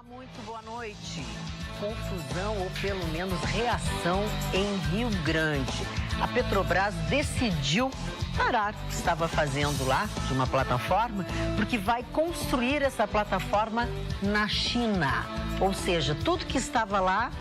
Muito boa noite. Confusão ou pelo menos reação em Rio Grande. A Petrobras decidiu parar o que estava fazendo lá de uma plataforma, porque vai construir essa plataforma na China. Ou seja, tudo que estava lá,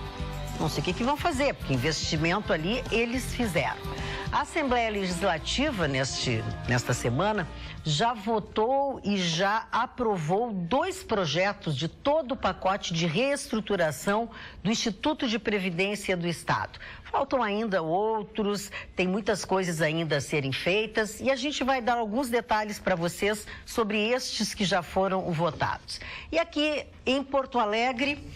não sei o que vão fazer, porque investimento ali eles fizeram. A Assembleia Legislativa, nesta semana, já votou e já aprovou 2 projetos de todo o pacote de reestruturação do Instituto de Previdência do Estado. Faltam ainda outros, tem muitas coisas ainda a serem feitas e a gente vai dar alguns detalhes para vocês sobre estes que já foram votados. E aqui em Porto Alegre,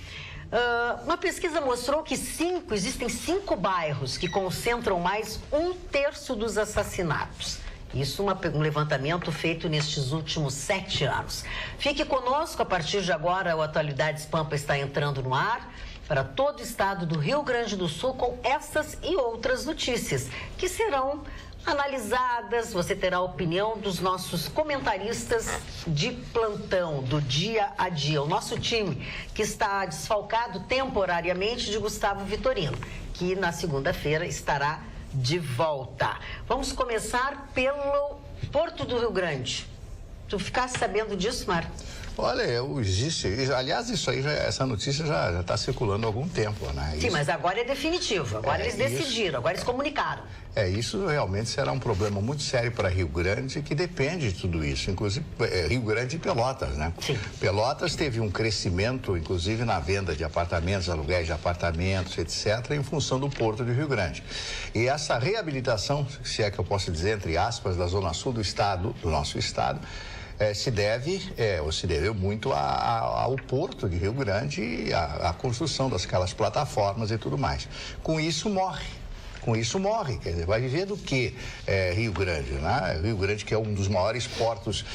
uma pesquisa mostrou que existem 5 bairros que concentram mais 1/3 dos assassinatos. Isso um levantamento feito nestes últimos 7 anos. Fique conosco, a partir de agora o Atualidades Pampa está entrando no ar para todo o estado do Rio Grande do Sul com essas e outras notícias que serão analisadas. Você terá a opinião dos nossos comentaristas de plantão, do dia a dia. O nosso time que está desfalcado temporariamente de Gustavo Vitorino, que na segunda-feira estará de volta. Vamos começar pelo Porto do Rio Grande. Tu ficaste sabendo disso, Marcos? Olha, aliás, essa notícia já está circulando há algum tempo, né? Sim, mas agora é definitivo, agora eles decidiram, agora eles comunicaram. Isso realmente será um problema muito sério para Rio Grande, que depende de tudo isso, inclusive Rio Grande e Pelotas, né? Sim. Pelotas teve um crescimento, inclusive na venda de apartamentos, aluguéis de apartamentos, etc., em função do Porto de Rio Grande. E essa reabilitação, se é que eu posso dizer, entre aspas, da zona sul do estado, do nosso estado, se deveu muito ao Porto de Rio Grande e à construção daquelas plataformas e tudo mais. Com isso morre, quer dizer, vai viver do que Rio Grande, né? Rio Grande, que é um dos maiores portos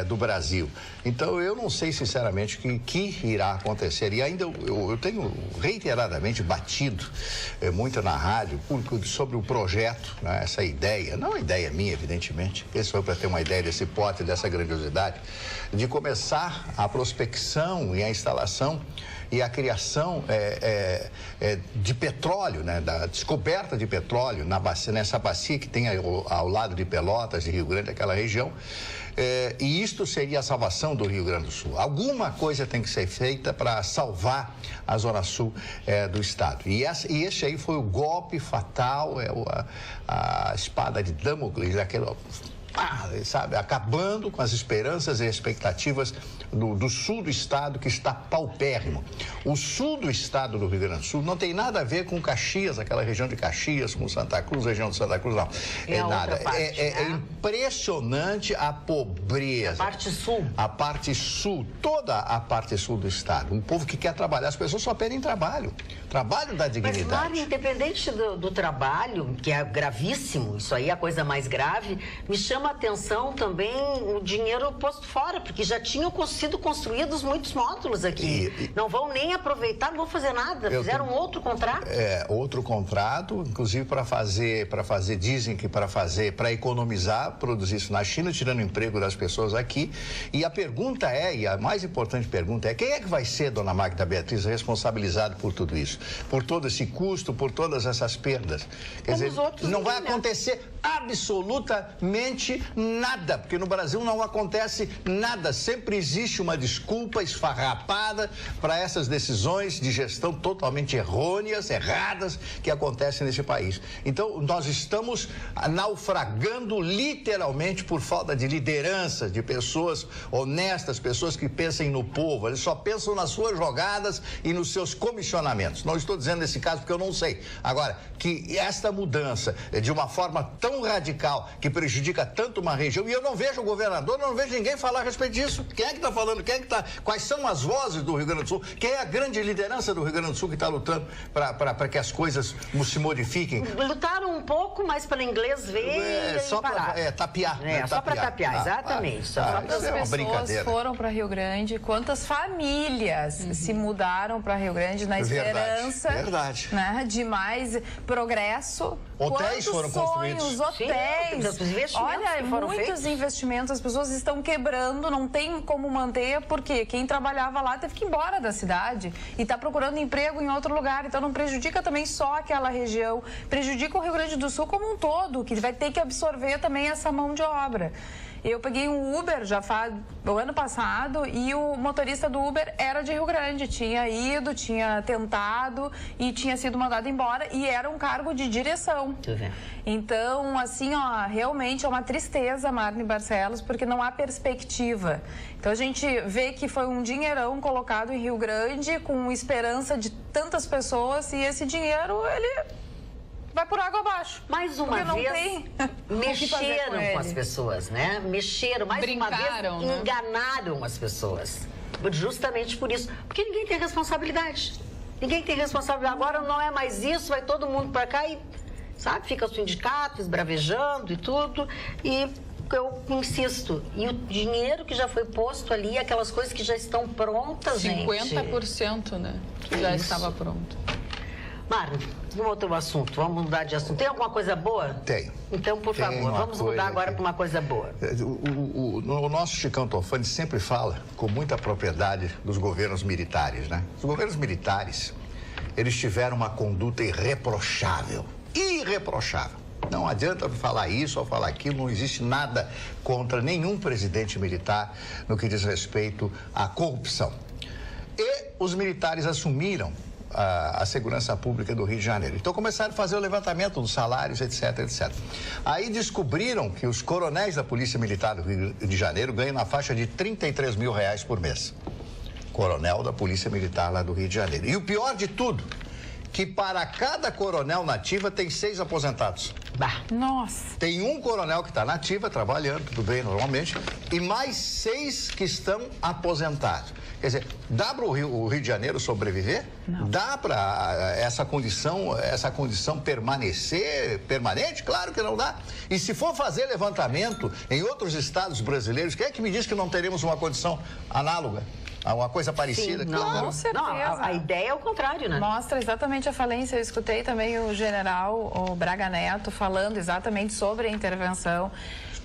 do Brasil. Então, eu não sei, sinceramente, o que irá acontecer. E ainda eu tenho reiteradamente batido muito na rádio sobre o projeto, né? Essa ideia, não é ideia minha, evidentemente, esse foi para ter uma ideia desse porte, dessa grandiosidade, de começar a prospecção e a instalação e a criação de petróleo, né, da descoberta de petróleo nessa bacia que tem ao lado de Pelotas, de Rio Grande, aquela região. E isto seria a salvação do Rio Grande do Sul. Alguma coisa tem que ser feita para salvar a zona sul do estado. E esse aí foi o golpe fatal, a espada de Damocles, sabe, acabando com as esperanças e expectativas do sul do estado, que está paupérrimo. O sul do estado do Rio Grande do Sul não tem nada a ver com Caxias, aquela região de Caxias, com Santa Cruz, região de Santa Cruz, não. Nada. É impressionante a pobreza. A parte sul, toda a parte sul do estado. Um povo que quer trabalhar, as pessoas só pedem trabalho. Trabalho da dignidade. Mas, Mário, independente do trabalho, que é gravíssimo, isso aí é a coisa mais grave, me chama a atenção também o dinheiro posto fora, porque já tinham sido construídos muitos módulos aqui. Não vão nem aproveitar, não vão fazer nada. Fizeram outro contrato? Outro contrato, inclusive dizem que para economizar, produzir isso na China, tirando o emprego das pessoas aqui. E a pergunta e a mais importante pergunta quem é que vai ser, dona Magda Beatriz, responsabilizado por tudo isso? Por todo esse custo, por todas essas perdas? Quer dizer, não vai acontecer absolutamente nada, porque no Brasil não acontece nada. Sempre existe uma desculpa esfarrapada para essas decisões de gestão totalmente erradas que acontecem nesse país. Então, nós estamos naufragando literalmente por falta de liderança, de pessoas honestas, pessoas que pensem no povo. Eles só pensam nas suas jogadas e nos seus comissionamentos. Não estou dizendo nesse caso porque eu não sei. Agora, que esta mudança de uma forma tão radical, que prejudica tanto uma região, e eu não vejo o governador, não vejo ninguém falar a respeito disso. Quem é que está falando? Quais são as vozes do Rio Grande do Sul? Quem é a grande liderança do Rio Grande do Sul que está lutando para que as coisas se modifiquem? Lutaram um pouco, mas para inglês ver só para tapear. Só para tapear, exatamente. Quantas pessoas foram para Rio Grande, quantas famílias se mudaram para Rio Grande na esperança né, de mais progresso. Hotéis foram construídos. Hotéis. Sim, olha, muitos investimentos, as pessoas estão quebrando, não tem como manter, porque quem trabalhava lá teve que ir embora da cidade e está procurando emprego em outro lugar. Então não prejudica também só aquela região, prejudica o Rio Grande do Sul como um todo, que vai ter que absorver também essa mão de obra. Eu peguei um Uber já o ano passado e o motorista do Uber era de Rio Grande, tinha ido, tinha tentado e tinha sido mandado embora e era um cargo de direção. Então, assim, ó, realmente é uma tristeza, Marne Barcelos, porque não há perspectiva. Então a gente vê que foi um dinheirão colocado em Rio Grande com esperança de tantas pessoas e esse dinheiro, ele vai por água abaixo. Mais uma vez, mexeram com as pessoas, né? Mexeram, mais uma vez, né? Enganaram as pessoas. Justamente por isso. Porque ninguém tem responsabilidade. Ninguém tem responsabilidade. Agora não é mais isso, vai todo mundo para cá e, sabe, fica o sindicato esbravejando e tudo. E eu insisto, e o dinheiro que já foi posto ali, aquelas coisas que já estão prontas, 50%, né? Que já estava pronto. Marne, um outro assunto, vamos mudar de assunto. Tem alguma coisa boa? Tem. Então, por favor, vamos mudar agora para uma coisa boa. O nosso Chicão Tofani sempre fala com muita propriedade dos governos militares, né? Os governos militares, eles tiveram uma conduta irreprochável. Irreprochável. Não adianta falar isso ou falar aquilo, não existe nada contra nenhum presidente militar no que diz respeito à corrupção. E os militares assumiram a segurança pública do Rio de Janeiro. Então começaram a fazer o levantamento dos salários, etc, etc. Aí descobriram que os coronéis da Polícia Militar do Rio de Janeiro ganham na faixa de R$33 mil por mês. Coronel da Polícia Militar lá do Rio de Janeiro. E o pior de tudo, que para cada coronel nativa tem 6 aposentados. Nossa! Tem um coronel que está nativa, trabalhando, tudo bem, normalmente, e mais 6 que estão aposentados. Quer dizer, dá para o Rio de Janeiro sobreviver? Não. Dá para essa condição permanente? Claro que não dá. E se for fazer levantamento em outros estados brasileiros, quem é que me diz que não teremos uma condição análoga? Uma coisa parecida? Sim, claro. Com certeza. Não, a ideia é o contrário, né? Mostra exatamente a falência. Eu escutei também o general, o Braga Neto, falando exatamente sobre a intervenção,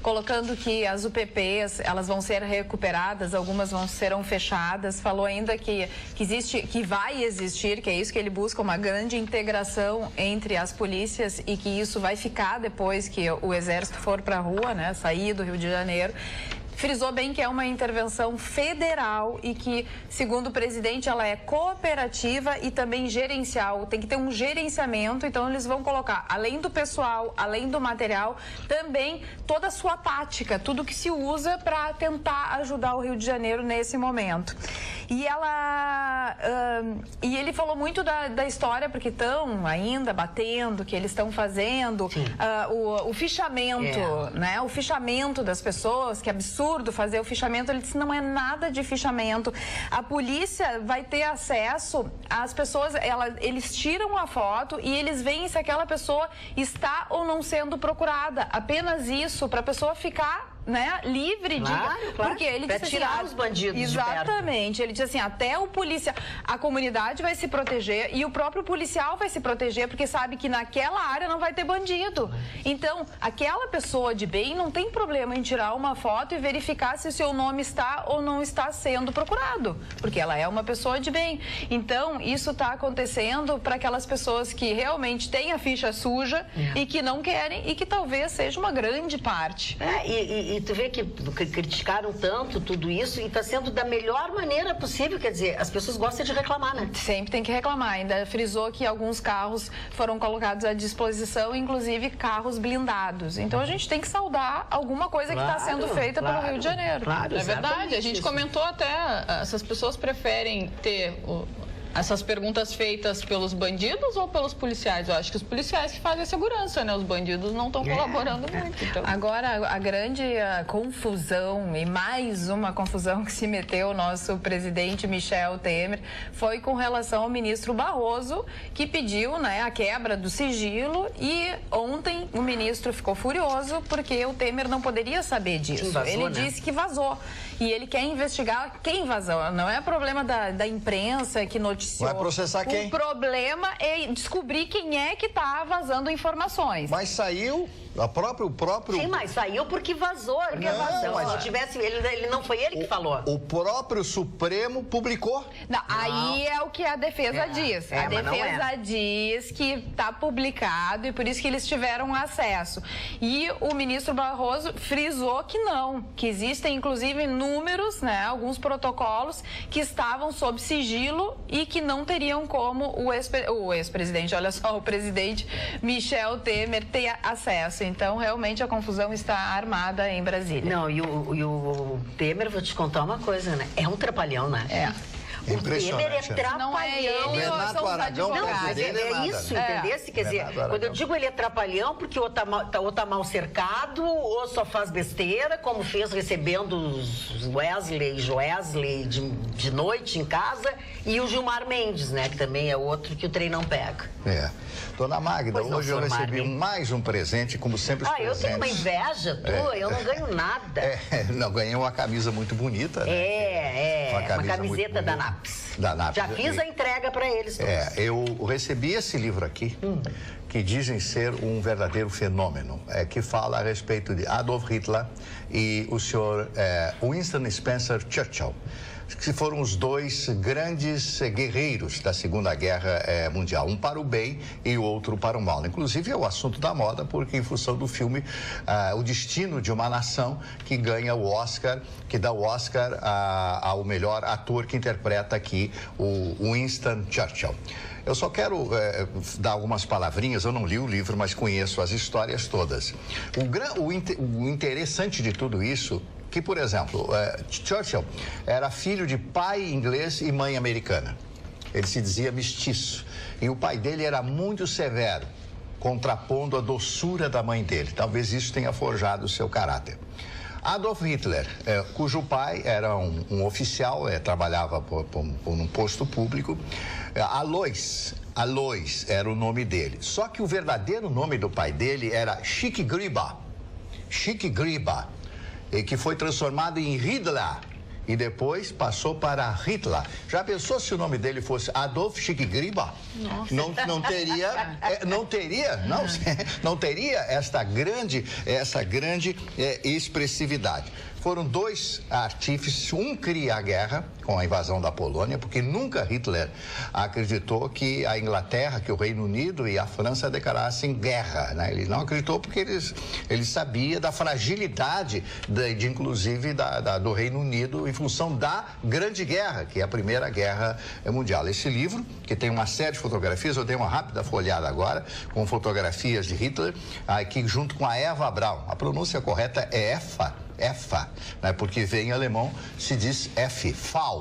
colocando que as UPPs, elas vão ser recuperadas, algumas serão fechadas. Falou ainda que vai existir, que é isso que ele busca, uma grande integração entre as polícias e que isso vai ficar depois que o Exército for para a rua, né, sair do Rio de Janeiro. Frisou bem que é uma intervenção federal e que, segundo o presidente, ela é cooperativa e também gerencial. Tem que ter um gerenciamento, então eles vão colocar, além do pessoal, além do material, também toda a sua tática, tudo que se usa para tentar ajudar o Rio de Janeiro nesse momento. E ele falou muito da história, porque estão ainda batendo, que eles estão fazendo o fichamento, né? O fichamento das pessoas, que absurdo fazer o fichamento. Ele disse, não é nada de fichamento. A polícia vai ter acesso às pessoas, eles tiram a foto e eles veem se aquela pessoa está ou não sendo procurada. Apenas isso, para a pessoa ficar, né, livre de... Claro. Porque ele disse tirar os bandidos exatamente. De perto. Ele disse assim, até o polícia... A comunidade vai se proteger e o próprio policial vai se proteger, porque sabe que naquela área não vai ter bandido. Então, aquela pessoa de bem não tem problema em tirar uma foto e verificar se o seu nome está ou não está sendo procurado, porque ela é uma pessoa de bem. Então, isso está acontecendo para aquelas pessoas que realmente têm a ficha suja e que não querem, e que talvez seja uma grande parte. E tu vê que criticaram tanto tudo isso e está sendo da melhor maneira possível, quer dizer, as pessoas gostam de reclamar, né? Sempre tem que reclamar. Ainda frisou que alguns carros foram colocados à disposição, inclusive carros blindados. Então a gente tem que saudar alguma coisa que está sendo feita pelo Rio de Janeiro. Claro, é verdade. A gente comentou até, essas pessoas preferem ter essas perguntas feitas pelos bandidos ou pelos policiais? Eu acho que os policiais que fazem a segurança, né? Os bandidos não estão colaborando muito. Então. Agora, a grande confusão, e mais uma confusão que se meteu o nosso presidente Michel Temer, foi com relação ao ministro Barroso, que pediu, né, a quebra do sigilo, e ontem o ministro ficou furioso porque o Temer não poderia saber disso. Ele disse que vazou. E ele quer investigar quem vazou. Não é problema da imprensa que noticiou. Vai processar quem? O problema é descobrir quem é que está vazando informações. Mas saiu O próprio... Sim, mas saiu porque vazou. Porque vazou. Se não tivesse... não foi ele que falou. O próprio Supremo publicou. Não, aí é o que a defesa diz. A defesa diz que está publicado e por isso que eles tiveram acesso. E o ministro Barroso frisou que não, que existem inclusive números, né, alguns protocolos que estavam sob sigilo e que não teriam como o ex-presidente, olha só, o presidente Michel Temer ter acesso. Então, realmente, a confusão está armada em Brasília. Não, e o Temer, vou te contar uma coisa, né? É um trapalhão, né? O Temer é trapalhão. Não é ele, Renato Aragão, não, mas é isso, entendeu? Quer dizer, quando eu digo ele é trapalhão, porque ou tá mal cercado, ou só faz besteira, como fez recebendo os Joesley de noite em casa, e o Gilmar Mendes, né? Que também é outro que o trem não pega. Dona Magda, hoje eu recebi mais um presente, como sempre os presentes. Eu tenho uma inveja tua, eu não ganho nada. Não, ganhei uma camisa muito bonita. Né? Uma camiseta da NAPS. Já fiz a entrega para eles todos. Eu recebi esse livro aqui, que dizem ser um verdadeiro fenômeno, que fala a respeito de Adolf Hitler e o senhor Winston Spencer Churchill, que foram os dois grandes guerreiros da Segunda Guerra Mundial, um para o bem e o outro para o mal. Inclusive é o assunto da moda, porque em função do filme O Destino de uma Nação, que ganha o Oscar, que dá o Oscar ao melhor ator que interpreta aqui o Winston Churchill. Eu só quero dar algumas palavrinhas, eu não li o livro, mas conheço as histórias todas. O interessante de tudo isso, que, por exemplo, Churchill era filho de pai inglês e mãe americana. Ele se dizia mestiço. E o pai dele era muito severo, contrapondo a doçura da mãe dele. Talvez isso tenha forjado o seu caráter. Adolf Hitler, cujo pai era um oficial, trabalhava por um posto público. Alois era o nome dele. Só que o verdadeiro nome do pai dele era Chick Griba, que foi transformado em Hitler e depois passou para Hitler. Já pensou se o nome dele fosse Adolf Chick Griba? Não teria essa grande expressividade. Foram dois artífices, um cria a guerra com a invasão da Polônia, porque nunca Hitler acreditou que a Inglaterra, que o Reino Unido e a França declarassem guerra, né? Ele não acreditou porque ele sabia da fragilidade, inclusive do Reino Unido, em função da Grande Guerra, que é a Primeira Guerra Mundial. Esse livro, que tem uma série de fotografias, eu dei uma rápida folhada agora, com fotografias de Hitler, aqui junto com a Eva Braun. A pronúncia correta é EFA, né? Porque vem em alemão, se diz F, Fall.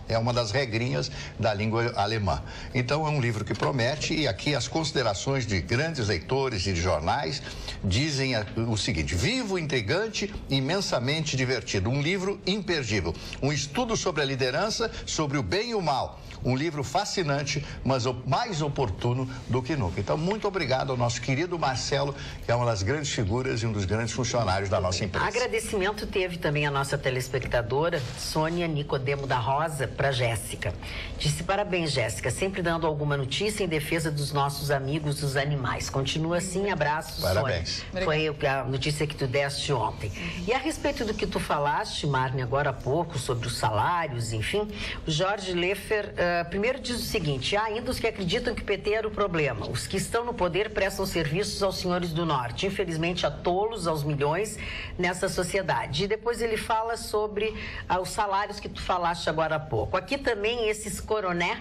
É uma das regrinhas da língua alemã. Então, é um livro que promete, e aqui as considerações de grandes leitores e de jornais dizem o seguinte: vivo, intrigante, imensamente divertido. Um livro imperdível. Um estudo sobre a liderança, sobre o bem e o mal. Um livro fascinante, mas mais oportuno do que nunca. Então, muito obrigado ao nosso querido Marcelo, que é uma das grandes figuras e um dos grandes funcionários da nossa empresa. Agradecimento teve também a nossa telespectadora, Sônia Nicodemo da Rosa, para Jéssica. Disse: parabéns, Jéssica, sempre dando alguma notícia em defesa dos nossos amigos dos animais. Continua assim, abraços, parabéns. Sônia. Foi a notícia que tu deste ontem. E a respeito do que tu falaste, Marne, agora há pouco, sobre os salários, enfim, o Jorge Leffer primeiro diz o seguinte: há ainda os que acreditam que o PT era o problema. Os que estão no poder prestam serviços aos senhores do Norte. Infelizmente, a tolos, aos milhões nessa sociedade. E depois ele fala sobre os salários que tu falaste agora há pouco. Aqui também esses coroné,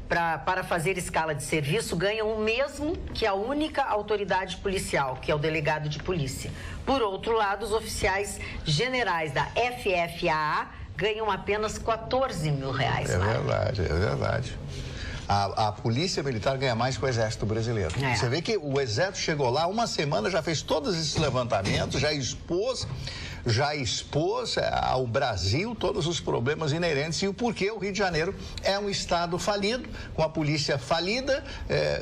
para fazer escala de serviço, ganham o mesmo que a única autoridade policial, que é o delegado de polícia. Por outro lado, os oficiais generais da FFAA ganham apenas R$14 mil. É verdade. A polícia militar ganha mais que o exército brasileiro. Você vê que o exército chegou lá, uma semana, já fez todos esses levantamentos, já expôs ao Brasil todos os problemas inerentes e o porquê o Rio de Janeiro é um estado falido, com a polícia falida,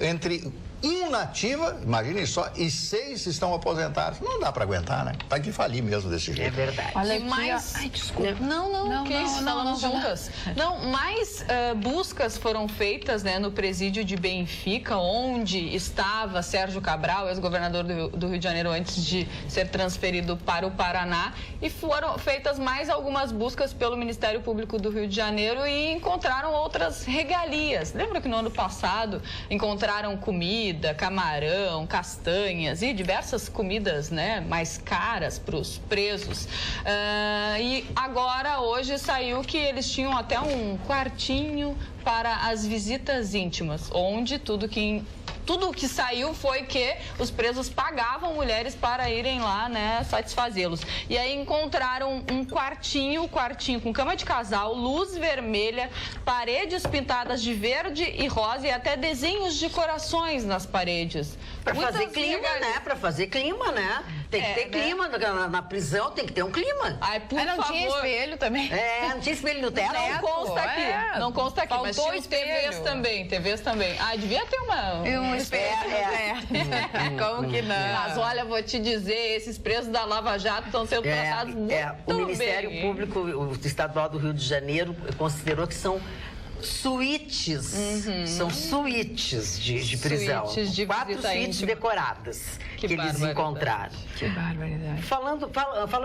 entre um na ativa, imaginem só, e 6 estão aposentados. Não dá para aguentar, né? Tá de falir mesmo desse jeito. É verdade. Olha, mais... Ai, desculpa. Não, que isso, falamos juntas. Não, mais buscas foram feitas, né, no presídio de Benfica, onde estava Sérgio Cabral, ex-governador do Rio de Janeiro, antes de ser transferido para o Paraná, e foram feitas mais algumas buscas pelo Ministério Público do Rio de Janeiro e encontraram outras regalias. Lembra que no ano passado encontraram comida, camarão, castanhas e diversas comidas, né, mais caras para os presos. E agora, hoje, saiu que eles tinham até um quartinho para as visitas íntimas, onde tudo o que saiu foi que os presos pagavam mulheres para irem lá, né, satisfazê-los. E aí encontraram um quartinho com cama de casal, luz vermelha, paredes pintadas de verde e rosa e até desenhos de corações nas paredes. Para fazer clima, né? Para fazer clima, né? Tem que ter clima na prisão, tem que ter um clima. Ai, por favor. Não tinha espelho também. Não tinha espelho no teto. Não consta aqui. Não consta aqui, mas tinha TVs também. Devia ter um espelho. Como que não? Mas olha, vou te dizer, esses presos da Lava Jato estão sendo tratados muito bem. O Ministério Público Estadual do Rio de Janeiro considerou que são suítes, são suítes de prisão. Suítes de 4 suítes decoradas que eles encontraram. Que barbaridade. Fala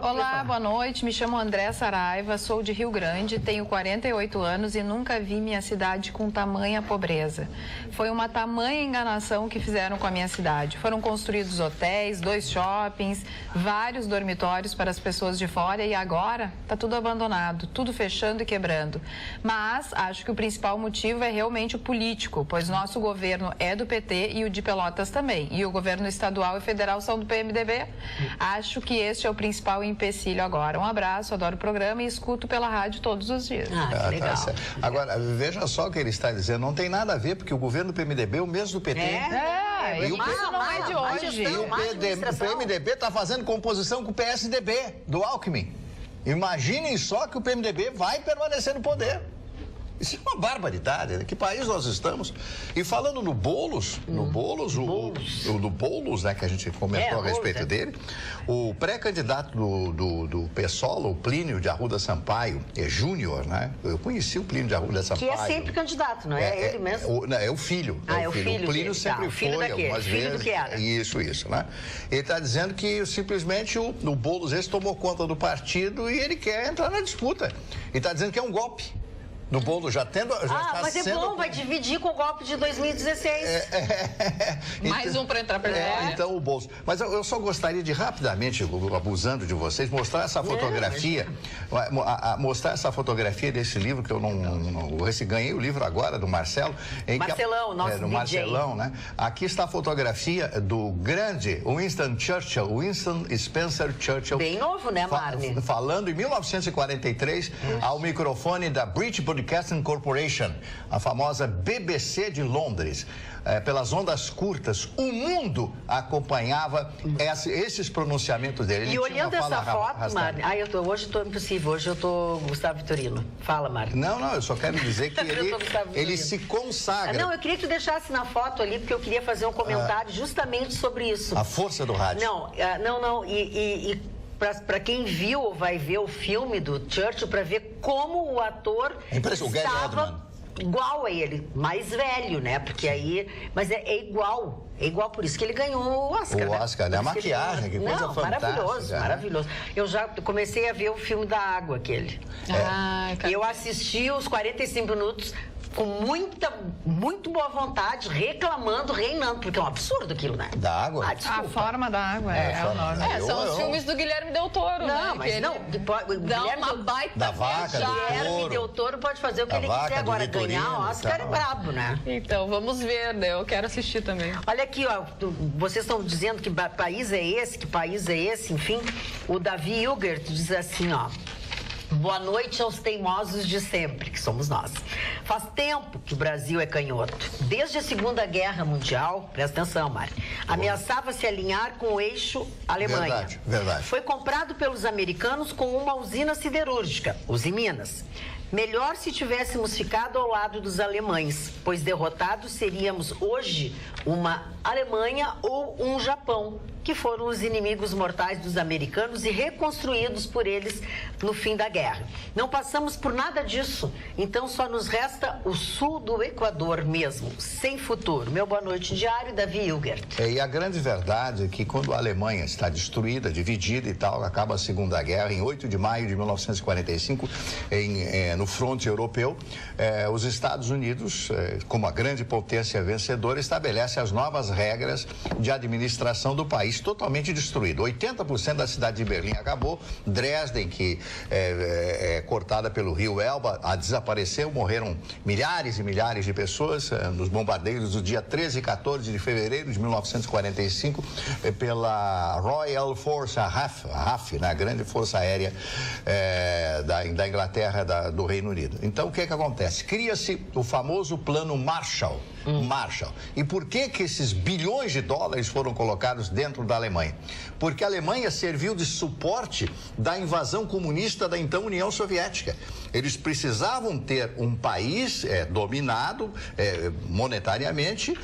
Olá, boa noite. Me chamo André Saraiva, sou de Rio Grande, tenho 48 anos e nunca vi minha cidade com tamanha pobreza. Foi uma tamanha enganação que fizeram com a minha cidade. Foram construídos hotéis, 2 shoppings, vários dormitórios para as pessoas de fora e agora está tudo abandonado, tudo fechando e quebrando. Mas acho que o principal motivo é realmente o político, pois nosso governo é do PT e o de Pelotas também. E o governo estadual e federal são do PMDB. Acho que este é o principal empecilho agora. Um abraço, adoro o programa e escuto pela rádio todos os dias. Que legal. Tá. Agora, veja só o que ele está dizendo. Não tem nada a ver, porque o governo do PMDB é o mesmo do PT. Isso não é de hoje. E o PMDB está fazendo composição com o PSDB, do Alckmin. Imaginem só que o PMDB vai permanecer no poder. Isso é uma barbaridade, né? Que país nós estamos? E falando no Boulos, do Boulos, né, que a gente comentou a respeito dele, o pré-candidato do PSOL, o Plínio de Arruda Sampaio, Júnior, né? Eu conheci o Plínio de Arruda Sampaio. Que é sempre candidato, não é ele mesmo? É o filho. É o filho O Plínio dele, sempre foi, algumas vezes. Filho do que era. Isso, né? Ele está dizendo que simplesmente o Boulos esse tomou conta do partido e ele quer entrar na disputa. Ele está dizendo que é um golpe. No Boulos já está mas é bom, vai dividir com o golpe de 2016. Mais um para entrar para dentro. Então o Boulos. Mas eu só gostaria de rapidamente, abusando de vocês, mostrar essa fotografia, mostrar essa fotografia desse livro que eu ganhei o livro agora do Marcelo. Marcelão, nosso DJ. Marcelão, né? Aqui está a fotografia do grande Winston Spencer Churchill. Bem novo, né, Marne? Falando em 1943 ao microfone da British Broadcasting Corporation, a famosa BBC de Londres. Pelas ondas curtas, o mundo acompanhava esses pronunciamentos dele. E olhando essa foto, Mari, hoje eu estou impossível, hoje eu estou Gustavo Vitorino. Fala, Mari. Não, eu só quero dizer que ele se consagra. Eu queria que tu deixasse na foto ali, porque eu queria fazer um comentário justamente sobre isso. A força do rádio. Não. Para quem viu ou vai ver o filme do Churchill, para ver como o ator estava igual a ele, mais velho, né? Porque aí... Mas é igual. É igual, por isso que ele ganhou o Oscar. O Oscar, né? A maquiagem, que coisa fantástica. Maravilhoso. Eu já comecei a ver o filme da água, aquele. Eu assisti os 45 minutos... com muito boa vontade, reclamando, reinando, porque é um absurdo aquilo, né? Da água? A forma da água é o nome. São os filmes do Guilherme Del Toro, né? Mas dá uma baita da vaca, do Guilherme Del Toro pode fazer o que ele quiser agora, ganhar o Oscar é brabo, né? Então, vamos ver, né? Eu quero assistir também. Olha aqui, ó, vocês estão dizendo que país é esse, enfim, o Davi Hilgert diz assim, ó: boa noite aos teimosos de sempre, que somos nós. Faz tempo que o Brasil é canhoto. Desde a Segunda Guerra Mundial, presta atenção, Mari, ameaçava se alinhar com o eixo Alemanha. Verdade. Foi comprado pelos americanos com uma usina siderúrgica, Usiminas. Melhor se tivéssemos ficado ao lado dos alemães, pois derrotados seríamos hoje uma Alemanha ou um Japão, que foram os inimigos mortais dos americanos e reconstruídos por eles no fim da guerra. Não passamos por nada disso, então só nos resta o sul do Equador mesmo, sem futuro. Meu boa noite diário, Davi Hilgert. E a grande verdade é que quando a Alemanha está destruída, dividida e tal, acaba a Segunda Guerra, em 8 de maio de 1945, no fronte europeu, os Estados Unidos, como a grande potência vencedora, estabelece as novas regras de administração do país totalmente destruído. 80% da cidade de Berlim acabou, Dresden, que é cortada pelo rio Elba, desapareceu, morreram milhares e milhares de pessoas nos bombardeios do dia 13 e 14 de fevereiro de 1945 pela Royal Force, a RAF, né, a grande força aérea da Inglaterra, do Reino Unido. Então, o que é que acontece? Cria-se o famoso plano Marshall. E por que esses bilhões de dólares foram colocados dentro da Alemanha? Porque a Alemanha serviu de suporte da invasão comunista da então União Soviética. Eles precisavam ter um país dominado monetariamente,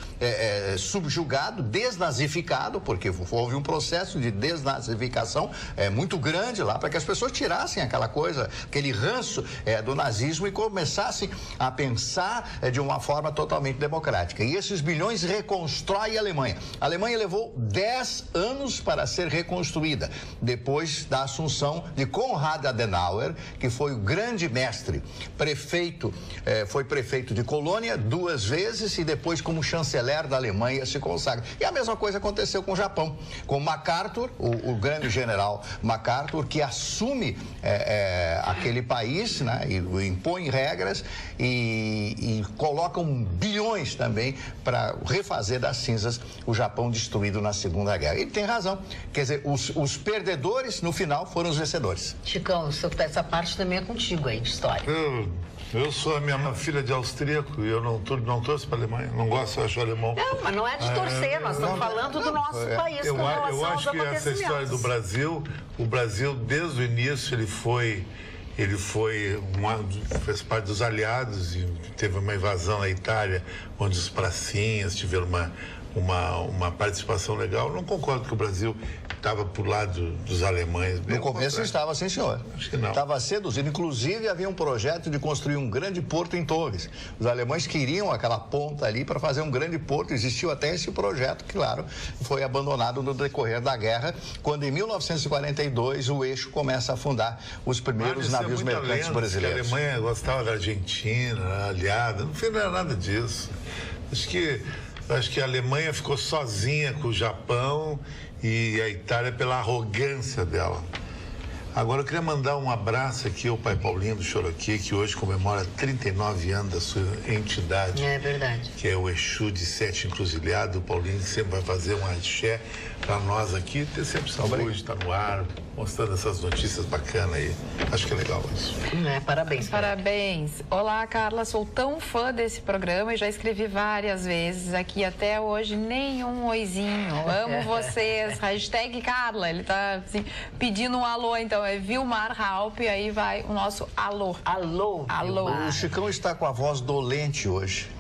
subjugado, desnazificado, porque houve um processo de desnazificação muito grande lá, para que as pessoas tirassem aquela coisa, aquele ranço do nazismo e começassem a pensar de uma forma totalmente democrática. E esses bilhões reconstroem a Alemanha. A Alemanha levou 10 anos para ser reconstruída, depois da assunção de Konrad Adenauer, que foi o grande mestre, foi prefeito de Colônia 2 vezes e depois como chanceler da Alemanha se consagra. E a mesma coisa aconteceu com o Japão, com MacArthur, o grande general MacArthur, que assume aquele país, né, e impõe regras e colocam bilhões também para refazer das cinzas o Japão destruído na Segunda Guerra. Ele tem razão. Quer dizer, os perdedores, no final, foram os vencedores. Chicão, essa parte também é contigo aí, de história. Eu sou a minha filha de austríaco e eu não torço para a Alemanha. Não gosto, eu acho alemão. Não, mas não é de torcer, nós estamos falando do nosso país com relação eu acho que essa história do Brasil, o Brasil, desde o início, ele fez parte dos aliados e teve uma invasão na Itália, onde os pracinhas tiveram uma participação legal. Não concordo que o Brasil estava por lado dos alemães. No começo estava, sim, senhor. Acho que não. Estava seduzido. Inclusive, havia um projeto de construir um grande porto em Torres. Os alemães queriam aquela ponta ali para fazer um grande porto. Existiu até esse projeto, que, claro, foi abandonado no decorrer da guerra, quando em 1942 o eixo começa a afundar os primeiros navios mercantes brasileiros. A Alemanha gostava da Argentina, aliada. No fim, não era nada disso. Acho que a Alemanha ficou sozinha com o Japão e a Itália pela arrogância dela. Agora, eu queria mandar um abraço aqui ao pai Paulinho do Choroqui, que hoje comemora 39 anos da sua entidade. É verdade. Que é o Exu de Sete Encruzilhadas. O Paulinho sempre vai fazer um axé para nós aqui, ter sempre saúde, estar no ar, mostrando essas notícias bacanas aí. Acho que é legal isso. Parabéns. Parabéns. Olá, Carla, sou tão fã desse programa e já escrevi várias vezes aqui até hoje, nenhum oizinho. Amo vocês. Hashtag Carla, ele tá assim, pedindo um alô, então é Vilmar Halp, aí vai o nosso alô. Alô. O Chicão está com a voz dolente hoje.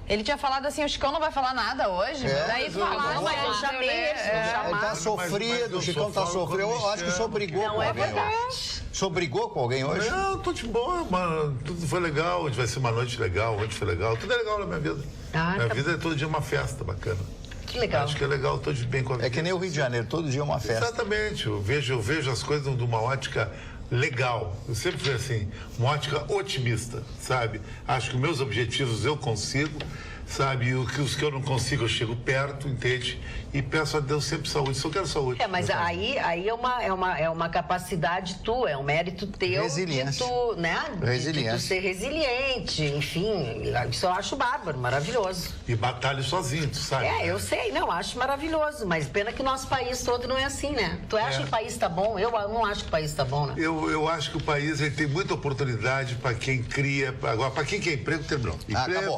Ele tinha falado assim, o Chicão não vai falar nada hoje. Daí falaram, mas eu chamei ele. Ele está sofrido, o Chicão está sofrendo. Eu acho que o senhor brigou com alguém hoje. O senhor brigou com alguém hoje? Não, tô de boa, mano. Tudo foi legal, hoje vai ser uma noite legal, ontem foi legal. Tudo é legal na minha vida. Minha vida é todo dia uma festa bacana. Que legal. Acho que é legal, tô de bem com a vida. É que nem o Rio de Janeiro, todo dia é uma festa. Exatamente, eu vejo as coisas de uma ótica legal. Eu sempre fui assim, uma ótica otimista, sabe? Acho que meus objetivos eu consigo, sabe? E os que eu não consigo, eu chego perto, entende? E peço a Deus sempre saúde. Só quero saúde. Mas aí é uma capacidade tua, é um mérito teu. Resiliência. De tu, né? Resiliência. De tu ser resiliente, enfim. Isso eu acho bárbaro, maravilhoso. E batalho sozinho, tu sabe? Eu sei, não, acho maravilhoso. Mas pena que o nosso país todo não é assim, né? Tu acha que o país tá bom? Eu não acho que o país tá bom, né? Eu acho que o país ele tem muita oportunidade para quem cria. Agora, para quem quer emprego, terminou.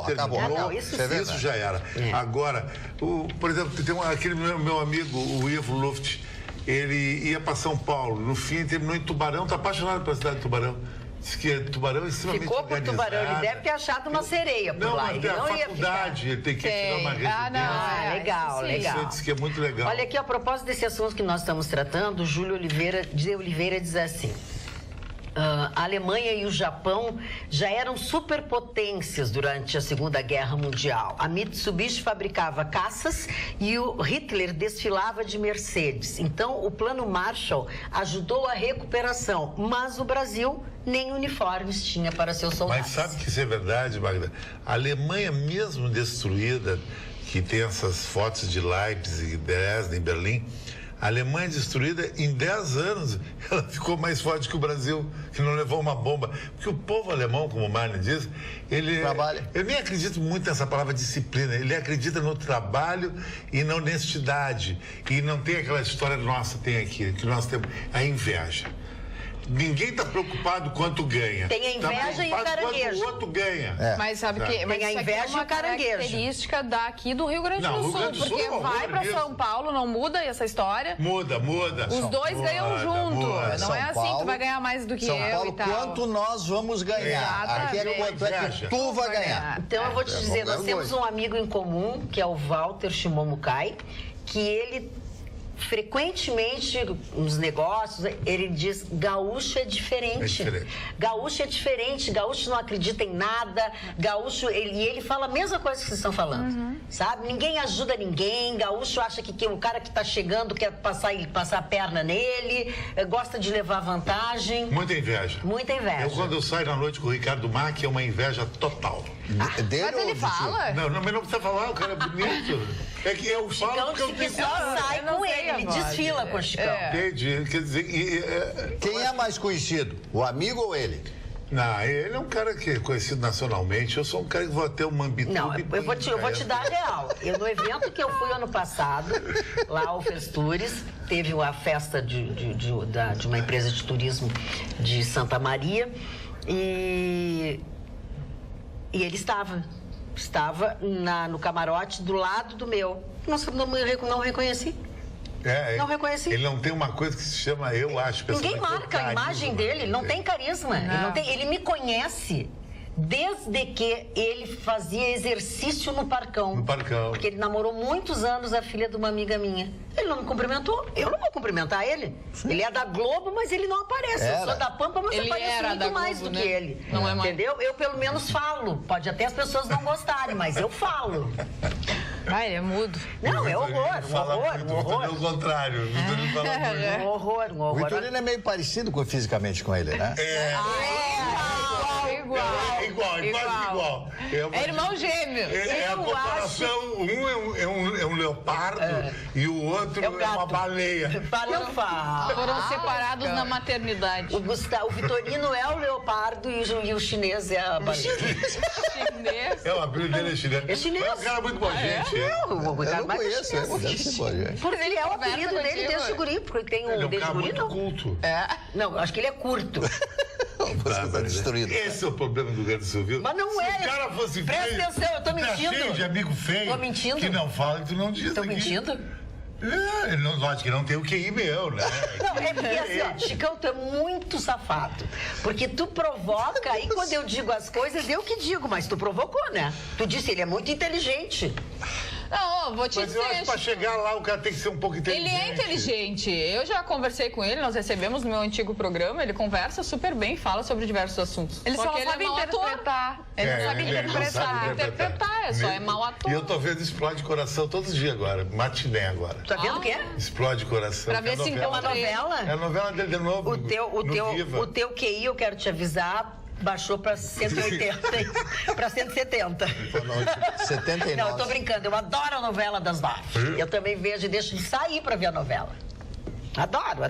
Acabou. Não, isso já era. Agora, por exemplo, tem aquele meu amigo, o Ivo Luft, ele ia para São Paulo, no fim terminou em Tubarão, tá apaixonado pela cidade de Tubarão. Diz que tubarão é extremamente Ficou por tubarão, ele deve ter achado uma sereia por não, lá. Mas Ele tem não a ia faculdade, ficar. ele tem que tirar uma residência. Legal, legal. Isso diz que é muito legal. Olha aqui, a propósito desse assunto que nós estamos tratando, o Júlio Oliveira diz assim: a Alemanha e o Japão já eram superpotências durante a Segunda Guerra Mundial. A Mitsubishi fabricava caças e o Hitler desfilava de Mercedes. Então, o Plano Marshall ajudou a recuperação, mas o Brasil nem uniformes tinha para seus soldados. Mas sabe que isso é verdade, Magda? A Alemanha, mesmo destruída, que tem essas fotos de Leipzig, Dresden, Berlim, a Alemanha destruída, em 10 anos, ela ficou mais forte que o Brasil, que não levou uma bomba. Porque o povo alemão, como o Marne diz, ele... Trabalha. Eu nem acredito muito nessa palavra disciplina. Ele acredita no trabalho e na honestidade. E não tem aquela história nossa, tem aqui, que nós temos a inveja. Ninguém está preocupado quanto ganha. Tem a inveja e o caranguejo. Quanto o outro ganha. Mas sabe que Tem a inveja e o caranguejo. Característica daqui do Rio Grande Não, do Rio Sul, Grande do Sul porque é um vai horror para mesmo. São Paulo, não muda essa história. Muda. Os dois ganham junto. muda. Não é assim, Paulo- tu vai ganhar mais do que São eu Paulo, e tal. quanto nós vamos ganhar? Aqui é Exatamente. quanto é que tu vai ganhar. Então, eu vou te dizer, nós vamos temos dois. um amigo em comum, que é o Walter Shimomukai, que ele frequentemente, nos negócios, ele diz: gaúcho é diferente. É diferente. Gaúcho é diferente, gaúcho não acredita em nada, gaúcho, ele fala a mesma coisa que vocês estão falando, sabe? Ninguém ajuda ninguém, gaúcho acha que o cara que está chegando quer passar a perna nele, gosta de levar vantagem. Muita inveja. Muita inveja. Eu, quando eu saio na noite com o Ricardo Mac, é uma inveja total. Dele Mas ou ele do fala? Não, mas não precisa falar, o cara é bonito. É que eu falo Chicão porque eu disse que tenho... só sai eu não com sei ele, ele agora. desfila com o Chicão. Entendi. Quer dizer... tio? Quem é mais conhecido? O amigo ou ele? Não, ele é um cara que é conhecido nacionalmente. Eu sou um cara que vou até o Mambituba. Não, eu vou te dar a real. No evento que eu fui ano passado, lá ao Festures, teve uma festa de uma empresa de turismo de Santa Maria e ele estava no camarote do lado do meu. Nossa, não reconheci. Não reconheci. Ele não tem uma coisa que se chama, eu acho, Ninguém pessoalmente, marca a carisma. imagem dele, ele não tem carisma. Ele me conhece desde que ele fazia exercício no Parcão. No Parcão. Porque ele namorou muitos anos a filha de uma amiga minha. Ele não me cumprimentou, eu não vou cumprimentar ele. Ele é da Globo, mas ele não aparece. Eu sou da Pampa, mas Ele eu apareço era muito da mais Globo, do né? que ele. Não é mais. Entendeu? Eu pelo menos falo. Pode até as pessoas não gostarem, mas eu falo. Vai, ele é mudo. Não, é horror, um horror. É o contrário. O Vitorino fala muito. Um horror, um O horror. Vitorino é meio parecido fisicamente com ele, né? Igual. É irmão gêmeo. É a Eu comparação, um é um leopardo e o outro é uma baleia. Não fala. Foram separados na maternidade. O Vitorino é o leopardo e o chinês é a baleia. Chinês. É, o apelido dele é chinês. É chinês. Mas é um cara muito bom, gente. Não, o Eu cara não mais conheço ele, deve ser bom, gente. Porque ele é o Conversa apelido dele contigo. desde guri, porque ele tem Ele é um um desde cara guri, muito não. culto. Não, acho que ele é curto. Você está destruído. Esse é o problema do Rio Grande do Sul, viu? Mas não Se é. o cara fosse Presta feio, atenção, eu tô tá mentindo. cheio de amigo feio. Tô mentindo. Que não fala e tu não diz. Tô aqui. mentindo? É, não, lógico que não tem o QI meu, né? Não, é porque assim, ó, Chicão, tu é muito safado. Porque tu provoca, e quando eu digo as coisas, eu que digo, mas tu provocou, né? Tu disse, ele é muito inteligente. Não, ó, vou te Mas eu acho dizer. que pra chegar lá o cara tem que ser um pouco inteligente. Ele é inteligente. Eu já conversei com ele, nós recebemos no meu antigo programa, ele conversa super bem, fala sobre diversos assuntos. Ele só que não ele sabe é mau ator. interpretar. Ele não sabe ele não interpretar. sabe Interpretar, só é mau ator. E eu tô vendo Explode Coração todos os dias agora, matiné agora. Tá vendo o quê? Explode Coração. Pra que é ver se novela. Uma novela? É a novela dele de novo. O teu QI, eu quero te avisar, baixou pra 180, pra 170. 79. Não, eu tô brincando, eu adoro a novela das 9. Eu também vejo e deixo de sair pra ver a novela. Adoro.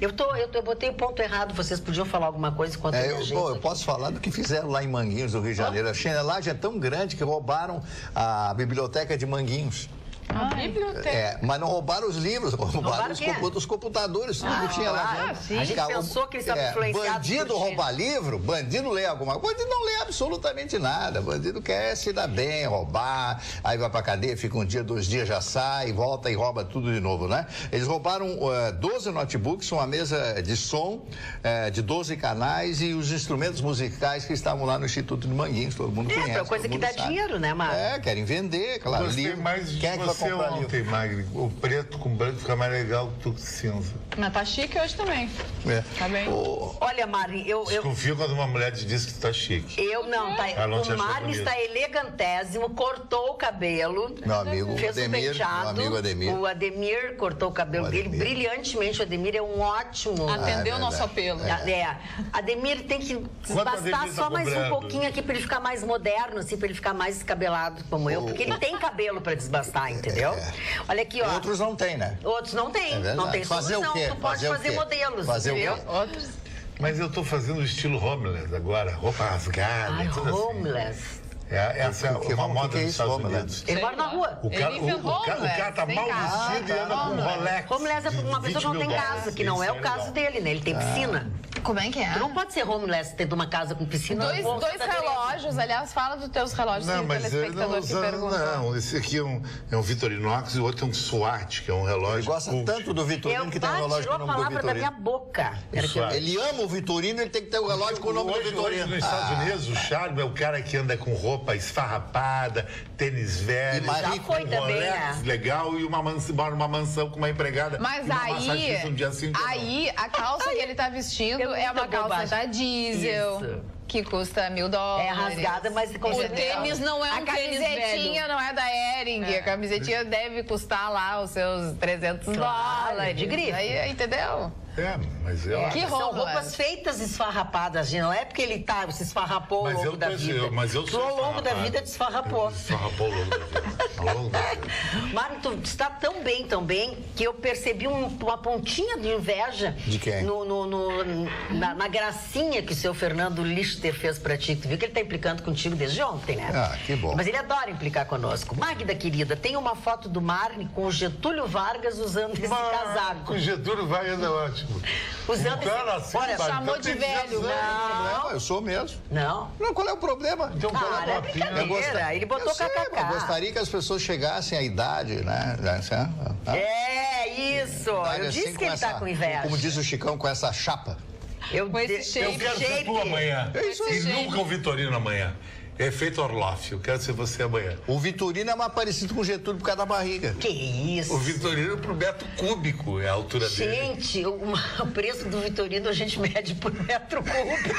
Eu botei o ponto errado, vocês podiam falar alguma coisa enquanto Eu posso falar do que fizeram lá em Manguinhos, no Rio de Janeiro. A chinelagem é tão grande que roubaram a biblioteca de Manguinhos. A biblioteca. Mas não roubaram os livros, roubaram os computadores, tudo que tinha lá. Sim. A gente pensou que eles estavam influenciados. Bandido rouba livro, bandido lê alguma coisa, bandido não lê absolutamente nada. Bandido quer se dar bem, roubar, aí vai pra cadeia, fica um dia, 2 dias, já sai, volta e rouba tudo de novo, né? Eles roubaram 12 notebooks, uma mesa de som de 12 canais e os instrumentos musicais que estavam lá no Instituto de Manguinhos, todo mundo conhece. É coisa que dá dinheiro, né, Mário? Querem vender, claro. Gostei mais de você ontem, Magri. O preto com branco fica mais legal que o cinza. Mas tá chique hoje também. Tá bem. Olha, Mari, eu Desconfio quando uma mulher te diz que tu tá chique. O Mari está elegantésimo, cortou o cabelo. Meu amigo fez Ademir, um penteado. meu amigo Ademir. O Ademir cortou o cabelo dele brilhantemente. O Ademir é um ótimo. Atendeu o nosso apelo. Ademir tem que desbastar só mais um pouquinho aqui pra ele ficar mais moderno, assim, pra ele ficar mais descabelado como eu, porque ele tem cabelo pra desbastar, entendeu? Olha aqui, ó. Outros não tem, né? Outros não tem. Não tem fazer solução. O quê? Tu pode fazer modelos, entendeu? Outros. Mas eu tô fazendo o estilo homeless agora, roupa rasgada, tudo assim. Homeless. Essa é uma moda dos Estados Unidos. Ele mora na rua. O cara tá mal vestido e anda com Rolex. Homeless é uma pessoa que não tem casa, que não é o caso dele, né? Ele tem piscina. Como é que é? Tu não pode ser homeless tendo uma casa com piscina. Dois relógios, aliás, fala dos teus relógios. Não, mas não, esse aqui é um Victorinox e o outro é um Swatch, que é um relógio. Ele gosta tanto do Vitorino que tem um relógio com o nome do Vitorino. Da minha boca. Ele ama o Vitorino, ele tem que ter um relógio com o nome do Vitorino. Hoje nos Estados Unidos, o Charme é o cara que anda com roupa esfarrapada, tênis velho, já foi também, né? Legal e mora numa mansão com uma empregada. Mas aí a calça que ele tá vestindo é uma calça da Diesel. Que custa $1.000. É rasgada, mas o tênis não é um tênis velho. A camisetinha não é da Hering. A camisetinha deve custar lá os seus $300. De grife. Aí, entendeu? Mas que são roupas feitas esfarrapadas, gente. Não é porque ele se esfarrapou ao longo da vida. Ao longo da vida desfarrapou. Desfarrapou ao longo da vida. Mário, tu está tão bem, que eu percebi uma pontinha de inveja. De quem? Na gracinha que o seu Fernando Lichter fez pra ti. Tu viu que ele tá implicando contigo desde ontem, né? Que bom. Mas ele adora implicar conosco. Magda, querida, tem uma foto do Marne com o Getúlio Vargas usando esse casaco. O Getúlio Vargas é ótimo. Usando esse... Olha, chamou de velho. Não, eu sou mesmo. Não, qual é o problema? Então, é brincadeira. Ele botou kkk. Eu gostaria que as pessoas chegassem à idade, né? Isso. Eu disse que ele tá com inveja. Como diz o Chicão, com essa chapa. Eu quero ser tu amanhã. E nunca o Vitorino amanhã. Efeito Orloff, eu quero ser você amanhã. O Vitorino é mais parecido com o Getúlio por causa da barriga. Que isso? O Vitorino pro metro cúbico é a altura dele. Gente, o preço do Vitorino a gente mede por metro cúbico.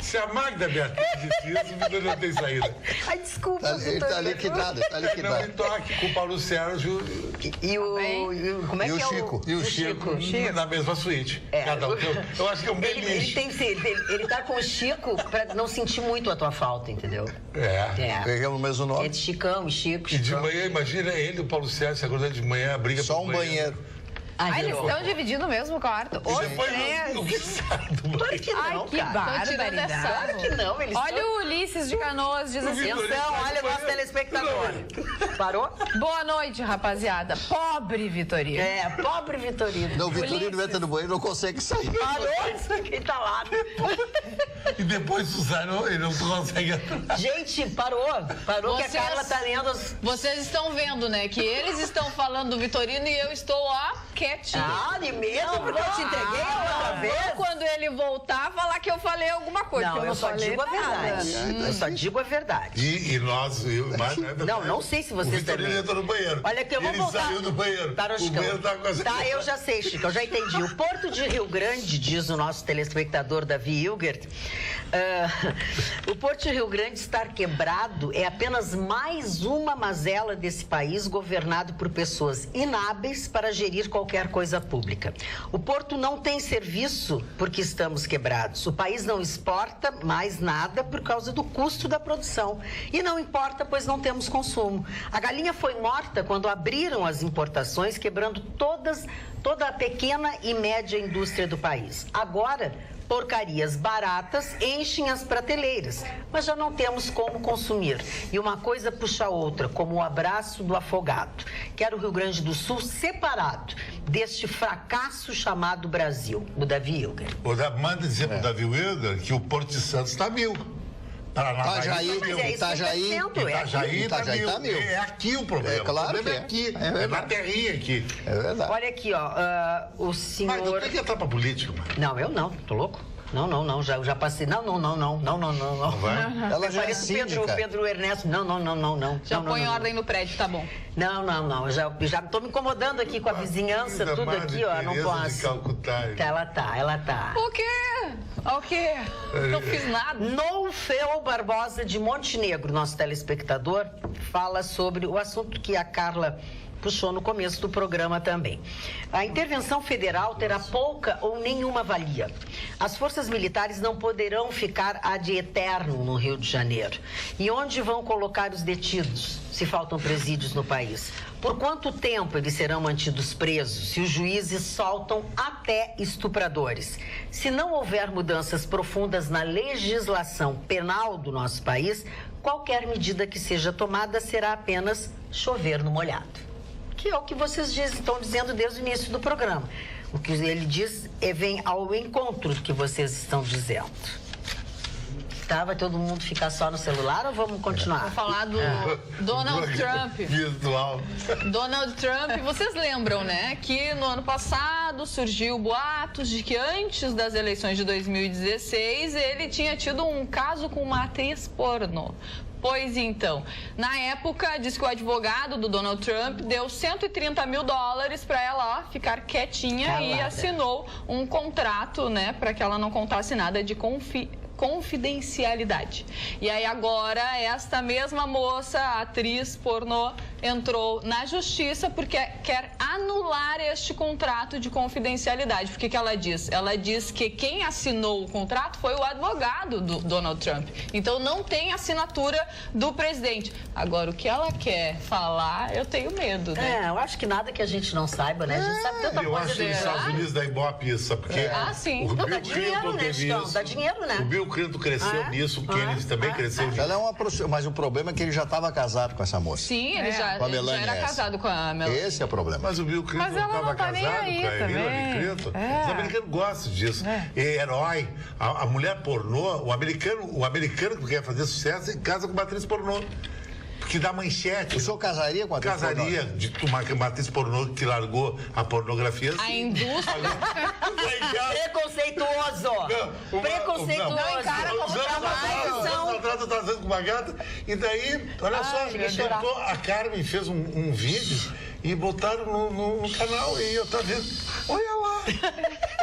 Se a Magda Beatriz disse isso, o Vitorino não tem saída. Ai, desculpa. Ele tá liquidado, Não me toque com o Paulo Sérgio. Como é que é o Chico? E o Chico. Na mesma suíte. Cada um. Eu acho que é um beliche. Ele tá com o Chico pra não sentir muito a tua falta, entendeu? É o mesmo nome. É de Chicão e Chico. E de manhã, imagina ele e o Paulo Sérgio se acordando de manhã, a briga só um banheiro. Eles estão dividindo o mesmo quarto. O que sabe do Claro que não, que barbaridade. Claro que não. Olha o Ulisses de Canoas, diz assim. Atenção, olha o nosso telespectador. Parou? Boa noite, rapaziada. Pobre Vitorino. Pobre Vitorino. Não, o Vitorino entra no banheiro e não consegue sair. Parou? Quem tá lá? E depois do Zarão, ele não consegue entrar. Gente, parou que a Carla tá lendo Vocês estão vendo, né? Que eles estão falando do Vitorino e eu estou, quietinha. De mesmo? Porque eu te entreguei outra vez? Quando ele voltar, falar que eu falei alguma coisa. Não, eu só digo a verdade. Eu só digo a verdade. E nós... Não sei se vocês também. O Vitorino entrou no banheiro. Olha que eu vou voltar. Ele saiu do banheiro. O banheiro tá com a... eu já sei, Chico, eu já entendi. O Porto de Rio Grande, diz o nosso telespectador Davi Hilgert, o Porto de Rio Grande estar quebrado é apenas mais uma mazela desse país governado por pessoas inábeis para gerir qualquer coisa pública. O Porto não tem serviço porque estamos quebrados. O país não exporta mais nada por causa do custo da produção. E não importa, pois não temos consumo. A galinha foi morta quando abriram as importações, quebrando toda a pequena e média indústria do país. Agora, porcarias baratas enchem as prateleiras, mas já não temos como consumir. E uma coisa puxa a outra, como o abraço do afogado. Quero o Rio Grande do Sul separado deste fracasso chamado Brasil. O Davi Hilger. Manda dizer pro Davi Hilger que o Porto de Santos está 1000. Itajaí tá 1000. É aqui o problema. É claro, o problema é aqui. É na terrinha aqui. É verdade. Olha aqui, ó, o senhor... Mas não tem que entrar pra política, mano. Não, eu não, tô louco? Não, já passei. Não. Vai? Ela já é Parece síndica. Pedro Ernesto. Não. Já põe ordem no prédio, tá bom. Não. Já tô me incomodando aqui com a vizinhança, Ainda tudo mais aqui, ó. Não de posso. Calcutá. Ela tá. O quê? O quê? Não fiz nada. Noufel Barbosa de Montenegro, nosso telespectador, fala sobre o assunto que a Carla puxou no começo do programa também. A intervenção federal terá pouca ou nenhuma valia. As forças militares não poderão ficar ad eterno no Rio de Janeiro. E onde vão colocar os detidos, se faltam presídios no país? Por quanto tempo eles serão mantidos presos se os juízes soltam até estupradores? Se não houver mudanças profundas na legislação penal do nosso país, qualquer medida que seja tomada será apenas chover no molhado. Que é o que vocês estão dizendo desde o início do programa. O que ele diz vem ao encontro do que vocês estão dizendo. Tá, vai todo mundo ficar só no celular ou vamos continuar? Vou falar do Donald Trump. Virtual. Donald Trump, vocês lembram, né, que no ano passado surgiu boatos de que antes das eleições de 2016 ele tinha tido um caso com uma atriz pornô. Pois então, na época, diz que o advogado do Donald Trump deu $130 mil para ela ficar quietinha e assinou um contrato, né, para que ela não contasse nada de confidencialidade. E aí agora esta mesma moça, a atriz pornô, entrou na justiça porque quer anular este contrato de confidencialidade. Porque que ela diz? Ela diz que quem assinou o contrato foi o advogado do Donald Trump. Então não tem assinatura do presidente. Agora, o que ela quer falar, eu tenho medo, né? Eu acho que nada que a gente não saiba, né? A gente sabe tanta Eu coisa acho que nos Estados Unidos dá Ibope isso, sabe por quê? Sim. O Não, Bill dá dinheiro, Clinton né, teve Chicão? isso. Dá dinheiro, né? O Bill Clinton cresceu nisso, o Kennedy também cresceu nisso. Ela é mas o problema é que ele já estava casado com essa moça. Sim, ele já era casado com a Melania. Esse é o problema. Mas o Bill Clinton Mas ela estava não tá casado nem com aí a Hillary Clinton. Os americanos gostam disso. É herói. A mulher pornô, o americano que quer fazer sucesso, em casa com uma atriz pornô. Que dá manchete. O senhor casaria com a atriz Casaria de uma atriz pornô que largou a pornografia. A indústria... Preconceituoso! Preconceituoso! Não encara como trabalho. Eu estava trazendo com uma gata e daí, olha só, a Carmen fez um vídeo e botaram no canal e eu tava vendo, olha lá.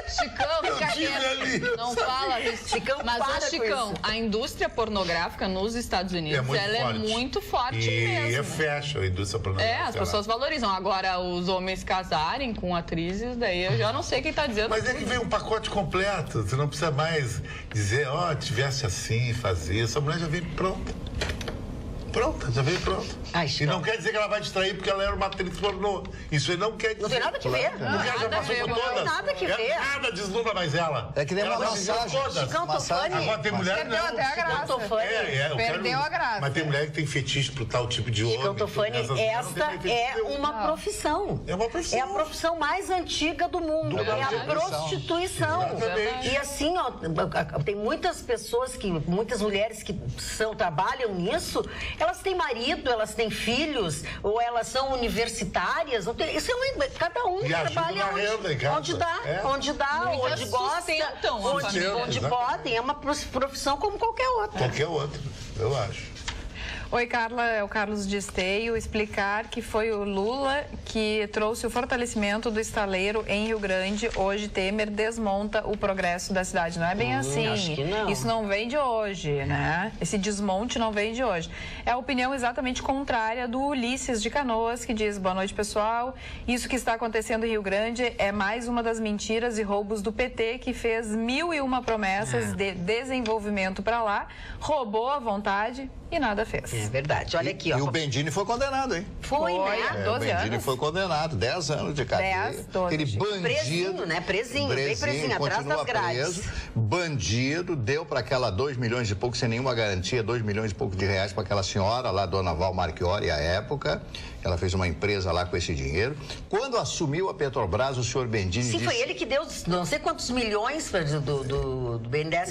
Chicão, fica quieto. Não fala isso. Chicão, mas, Chicão, a indústria pornográfica nos Estados Unidos, é muito forte mesmo. E é fashion, a indústria pornográfica. As pessoas valorizam. Agora, os homens casarem com atrizes, daí eu já não sei quem tá dizendo. Mas é que vem um pacote completo. Você não precisa mais dizer, tivesse assim, fazer. Essa mulher já vem pronta. Já veio pronta. E não quer dizer que ela vai distrair porque ela era uma atriz pornô. Isso aí não quer dizer. Não tem nada que ver. Porque ela já passou por todas. Não tem nada que ver. Nada deslumbra mais ela. É que nem uma Ela já massagem. todas. Chicão Tofani. Agora tem mulher Perdeu não. até a graça. Perdeu a graça. Mas tem mulher que tem fetiche pro tal tipo de homem. Chicão Tofani, esta é uma profissão. É uma profissão. É a profissão mais antiga do mundo. É a prostituição. Exatamente. E assim, tem muitas pessoas muitas mulheres que trabalham nisso, elas têm marido, elas têm filhos, ou elas são universitárias. Isso cada um trabalha onde dá, onde gosta, onde podem. É uma profissão como qualquer outra. Qualquer outra, eu acho. Oi, Carla, é o Carlos de Esteio. Explicar que foi o Lula que trouxe o fortalecimento do estaleiro em Rio Grande. Hoje, Temer desmonta o progresso da cidade. Não é bem assim. Acho que não. Isso não vem de hoje, né? Esse desmonte não vem de hoje. É a opinião exatamente contrária do Ulisses de Canoas, que diz: boa noite, pessoal. Isso que está acontecendo em Rio Grande é mais uma das mentiras e roubos do PT, que fez 1001 promessas de desenvolvimento para lá, roubou à vontade e nada fez. É verdade. Olha aqui, ó. E o Bendini foi condenado, hein? Foi, né? 12 o Bendini anos. foi condenado, 10 anos de cadeia. 10, 12. Aquele bandido. Presinho, né? Presinho, bem presinho, atrás continua das grades. preso. Bandido, deu para aquela 2 milhões e pouco, sem nenhuma garantia, 2 milhões e pouco de reais para aquela senhora lá, dona Val Marchiori, à época. Ela fez uma empresa lá com esse dinheiro. Quando assumiu a Petrobras, o senhor Bendini Sim, disse... foi ele que deu não sei quantos milhões do BNDES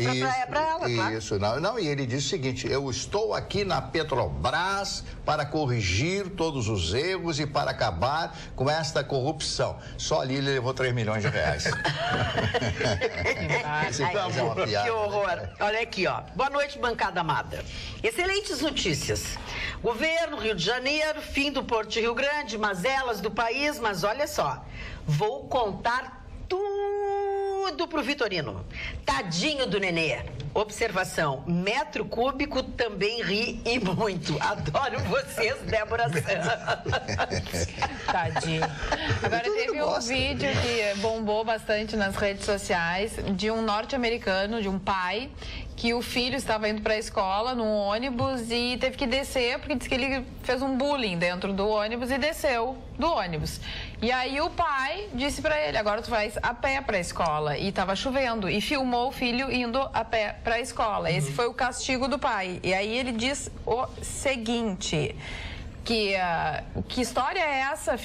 para ela, claro. Isso, não, e ele disse o seguinte: eu estou aqui na Petrobras para corrigir todos os erros e para acabar com esta corrupção. Só ali ele levou 3 milhões de reais. Que horror. Olha aqui, ó. Boa noite, bancada amada. Excelentes notícias. Governo, Rio de Janeiro, fim do Porto de Rio Grande, mazelas do país, mas olha só, vou contar tudo pro Vitorino. Tadinho do nenê. Observação, metro cúbico também ri e muito. Adoro vocês, Débora Santos. Tadinho. Agora teve um vídeo que bombou bastante nas redes sociais de um norte-americano, de um pai, que o filho estava indo para a escola num ônibus e teve que descer porque disse que ele fez um bullying dentro do ônibus e desceu do ônibus. E aí o pai disse para ele: agora tu vais a pé para a escola. E estava chovendo e filmou o filho indo a pé para a escola. Esse foi o castigo do pai. E aí ele diz o seguinte: que história é essa?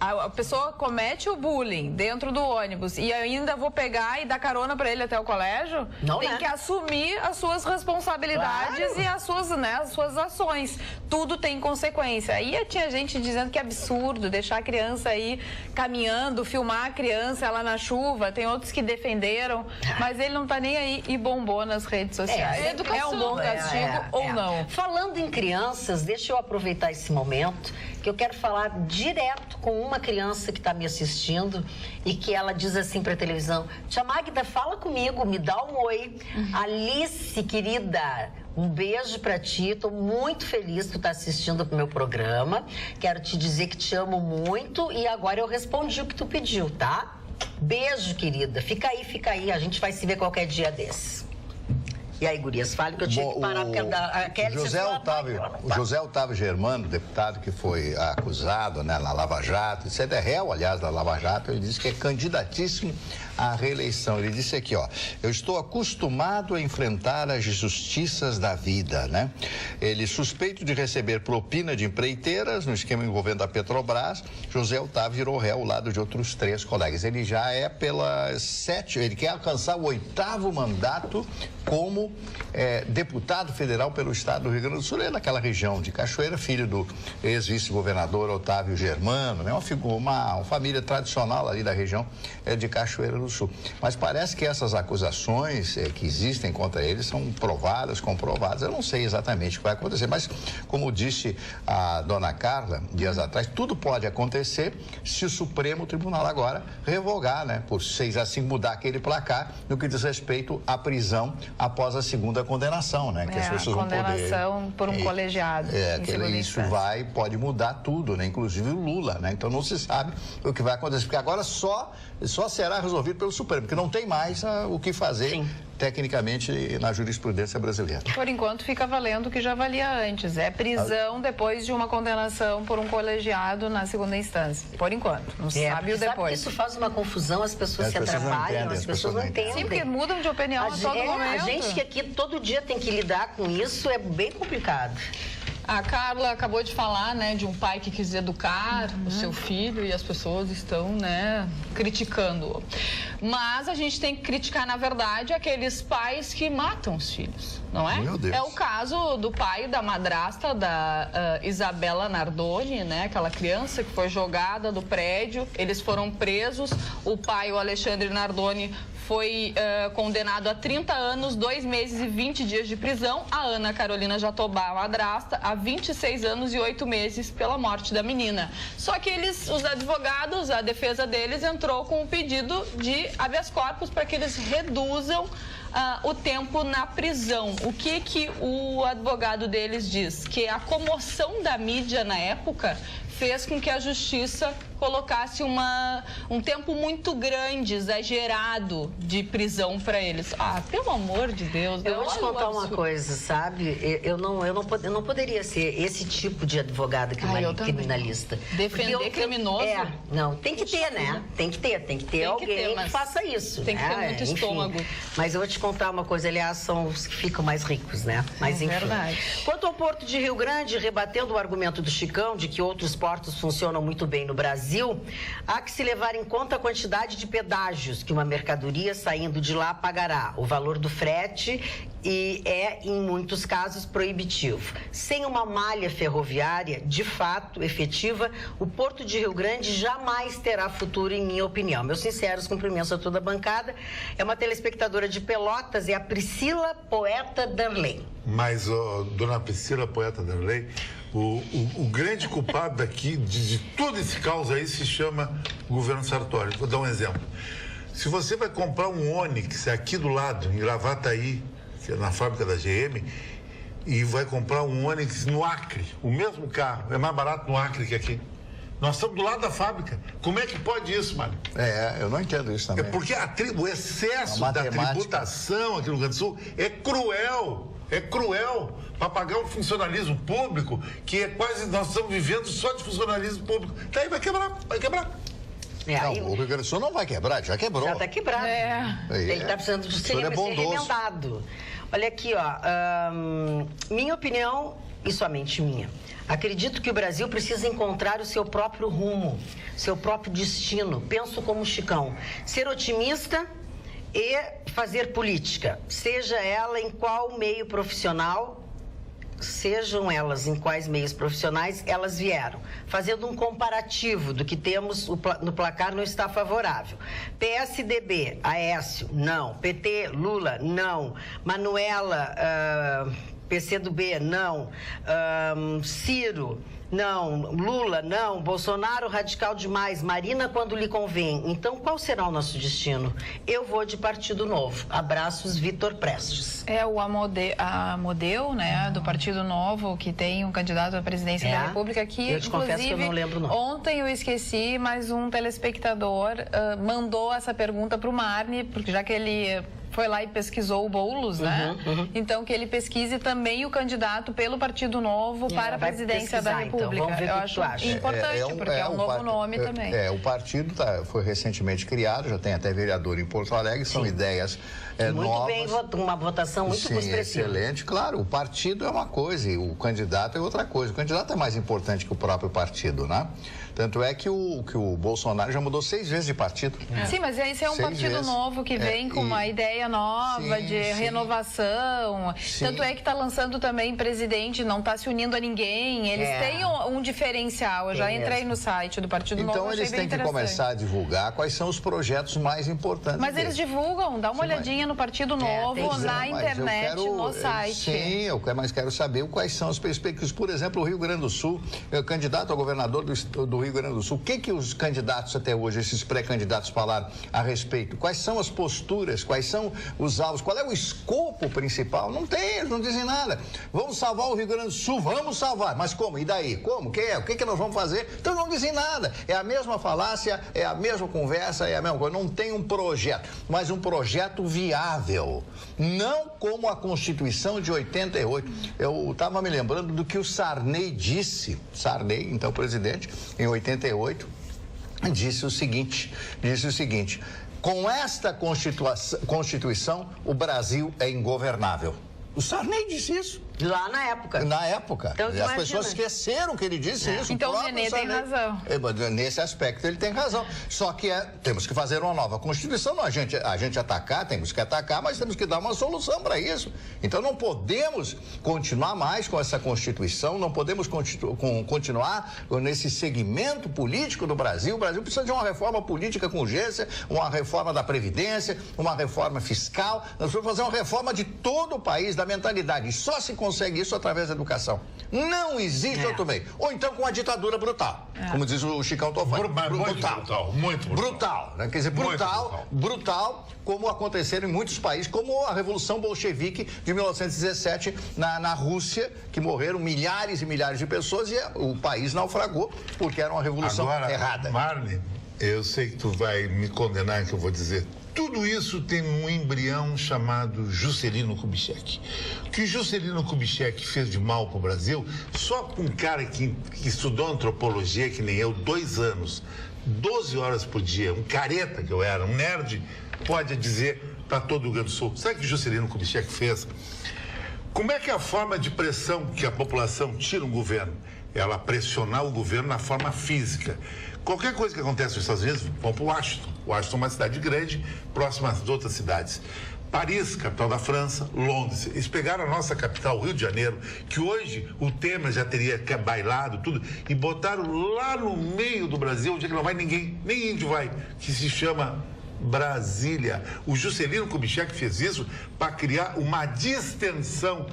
A pessoa comete o bullying dentro do ônibus e ainda vou pegar e dar carona para ele até o colégio? Não, tem né? que assumir as suas responsabilidades, claro, e as suas ações. Tudo tem consequência. Aí tinha gente dizendo que é absurdo deixar a criança aí caminhando, filmar a criança ela na chuva. Tem outros que defenderam, mas ele não tá nem aí e bombou nas redes sociais. É um bom castigo ou não? Falando em crianças, deixa eu aproveitar esse momento, que eu quero falar direto com uma criança que está me assistindo e que ela diz assim para a televisão: tia Magda, fala comigo, me dá um oi. Alice, querida, um beijo para ti, estou muito feliz que tu tá assistindo pro meu programa, quero te dizer que te amo muito e agora eu respondi o que tu pediu, tá? Beijo, querida, fica aí, a gente vai se ver qualquer dia desse. E aí, gurias, fale que eu tinha que parar, porque a Kelly... José Otávio Germano, deputado que foi acusado, né, na Lava Jato, isso é réu, aliás, da Lava Jato, ele disse que é candidatíssimo à reeleição. Ele disse aqui, ó: eu estou acostumado a enfrentar as injustiças da vida, né? Ele, suspeito de receber propina de empreiteiras no esquema envolvendo a Petrobras, José Otávio virou réu ao lado de outros 3 colegas. Ele já é ele quer alcançar o 8º mandato como deputado federal pelo estado do Rio Grande do Sul. Ele é naquela região de Cachoeira, filho do ex-vice-governador Otávio Germano, né? Uma família tradicional ali da região de Cachoeira do Sul. Mas parece que essas acusações que existem contra ele são provadas, comprovadas. Eu não sei exatamente o que vai acontecer, mas como disse a dona Carla dias atrás, tudo pode acontecer se o Supremo Tribunal agora revogar, né? Por 6-5 mudar aquele placar no que diz respeito à prisão após a 2ª condenação, né? Que as pessoas vão poder... condenação por um colegiado. Isso pode mudar tudo, né? Inclusive o Lula, né? Então não se sabe o que vai acontecer, porque agora só será resolvido pelo Supremo, porque não tem mais o que fazer. Sim. Tecnicamente na jurisprudência brasileira. Por enquanto fica valendo o que já valia antes, é prisão depois de uma condenação por um colegiado na 2ª instância. Por enquanto, não sabe o depois. Sabe que isso faz uma confusão, as pessoas se atrapalham, as pessoas não entendem. Sim, porque mudam de opinião a todo momento. A gente que aqui todo dia tem que lidar com isso é bem complicado. A Carla acabou de falar, né, de um pai que quis educar o seu filho e as pessoas estão, né, criticando-o. Mas a gente tem que criticar, na verdade, aqueles pais que matam os filhos, não é? Meu Deus. É o caso do pai da madrasta da Isabela Nardoni, né, aquela criança que foi jogada do prédio. Eles foram presos. O pai, o Alexandre Nardoni, foi condenado a 30 anos, 2 meses e 20 dias de prisão. A Ana Carolina Jatobá, a madrasta, a 26 anos e 8 meses pela morte da menina. Só que os advogados, a defesa deles entrou com um pedido de habeas corpus para que eles reduzam o tempo na prisão. O que o advogado deles diz? Que a comoção da mídia na época fez com que a justiça colocasse um tempo muito grande, exagerado de prisão para eles. Pelo amor de Deus. Eu vou te contar uma coisa, sabe? Eu não poderia ser esse tipo de advogado criminalista. Defender criminoso? Não, tem que ter, né? Tem que ter alguém que faça isso. Tem que ter muito estômago. Mas eu vou te contar uma coisa, aliás, são os que ficam mais ricos, né? Mas enfim. Verdade. Quanto ao Porto de Rio Grande, rebatendo o argumento do Chicão de que outros portos funcionam muito bem no Brasil, há que se levar em conta a quantidade de pedágios que uma mercadoria saindo de lá pagará, o valor do frete e em muitos casos, proibitivo. Sem uma malha ferroviária, de fato, efetiva, o Porto de Rio Grande jamais terá futuro, em minha opinião. Meus sinceros cumprimentos a toda a bancada. É uma telespectadora de Pelotas, é a Priscila Poeta Darley. Mas, dona Priscila Poeta Darley, o grande culpado daqui, de todo esse caos aí, se chama governo Sartori. Vou dar um exemplo. Se você vai comprar um Onix aqui do lado, em Gravataí, que é na fábrica da GM, e vai comprar um Onix no Acre, o mesmo carro, é mais barato no Acre que aqui. Nós estamos do lado da fábrica. Como é que pode isso, Mário? Eu não entendo isso também. É porque o excesso da tributação aqui no Rio Grande do Sul é cruel. É cruel para pagar um funcionalismo público que é quase... Nós estamos vivendo só de funcionalismo público. Daí vai quebrar. Não, o Rio Grande do Sul não vai quebrar, já quebrou. Já está quebrado. Ele está precisando de ser remendado. Olha aqui, minha opinião, e somente minha. Acredito que o Brasil precisa encontrar o seu próprio rumo, seu próprio destino. Penso como Chicão. Ser otimista e fazer política, seja ela em qual meio profissional, sejam elas em quais meios profissionais elas vieram, fazendo um comparativo do que temos no placar não está favorável. PSDB, Aécio, não. PT, Lula, não. Manuela, PCdoB, não. Ciro, não. Lula, não. Bolsonaro, radical demais. Marina, quando lhe convém. Então, qual será o nosso destino? Eu vou de Partido Novo. Abraços, Vitor Prestes. O Amodeu, né, do Partido Novo, que tem um candidato à presidência da República, que, eu te confesso que eu não lembro o nome. Ontem eu esqueci, mas um telespectador mandou essa pergunta para o Marne, porque já que ele... foi lá e pesquisou o Boulos, né? Então, que ele pesquise também o candidato pelo Partido Novo para a presidência da República. Então, vamos ver eu acho importante, porque é um novo nome também. O partido foi recentemente criado, já tem até vereador em Porto Alegre, são ideias muito novas. Bem, uma votação muito expressiva. Excelente. Claro, o partido é uma coisa e o candidato é outra coisa. O candidato é mais importante que o próprio partido, né? Tanto é que o Bolsonaro já mudou 6 vezes de partido. Sim, mas esse é um partido novo que vem com uma ideia nova de renovação. Tanto é que está lançando também presidente, não está se unindo a ninguém. Eles têm um diferencial. Eu já entrei no site do Partido Novo. Então eles têm que começar a divulgar quais são os projetos mais importantes. Mas eles divulgam, dá uma olhadinha no Partido Novo, na internet, no site. Sim, eu quero saber quais são as perspectivas. Por exemplo, o Rio Grande do Sul, candidato a governador do Rio Grande do Sul, o que os candidatos até hoje, esses pré-candidatos falaram a respeito? Quais são as posturas? Quais são os alvos? Qual é o escopo principal? Não tem, eles não dizem nada. Vamos salvar o Rio Grande do Sul, vamos salvar. Mas como? E daí? Como? O que nós vamos fazer? Então não dizem nada. É a mesma falácia, é a mesma conversa, é a mesma coisa. Não tem um projeto, mas um projeto viável. Não como a Constituição de 88. Eu estava me lembrando do que o Sarney disse. Sarney, então presidente, em 88, disse o seguinte, com esta Constituição, o Brasil é ingovernável. O Sarney disse isso. Lá na época. Na época. Então, as pessoas esqueceram que ele disse isso. Então o Nenê tem razão. Nesse aspecto ele tem razão. Só que temos que fazer uma nova Constituição. Não, a gente atacar, temos que atacar, mas temos que dar uma solução para isso. Então não podemos continuar mais com essa Constituição, não podemos continuar nesse segmento político do Brasil. O Brasil precisa de uma reforma política com urgência, uma reforma da Previdência, uma reforma fiscal. Nós vamos fazer uma reforma de todo o país, da mentalidade. Só se consegue isso através da educação. Não existe outro meio. Ou então com a ditadura brutal, como diz o Chicão Tofani. Muito brutal. Né? Quer dizer, brutal, como aconteceram em muitos países, como a Revolução Bolchevique de 1917 na Rússia, que morreram milhares e milhares de pessoas e o país naufragou porque era uma revolução errada. Marne, eu sei que tu vai me condenar que eu vou dizer. Tudo isso tem um embrião chamado Juscelino Kubitschek. O que Juscelino Kubitschek fez de mal para o Brasil, só com um cara que estudou antropologia, que nem eu, 2 anos, 12 horas por dia, um careta que eu era, um nerd, pode dizer para todo o Rio Grande do Sul. Sabe o que Juscelino Kubitschek fez? Como é que é a forma de pressão que a população tira um governo? Ela pressionar o governo na forma física. Qualquer coisa que acontece nos Estados Unidos, vão para Washington. Washington é uma cidade grande, próxima às outras cidades. Paris, capital da França, Londres. Eles pegaram a nossa capital, Rio de Janeiro, que hoje o Temer já teria bailado, tudo, e botaram lá no meio do Brasil, onde é que não vai ninguém, nem índio vai, que se chama Brasília. O Juscelino Kubitschek fez isso para criar uma distensão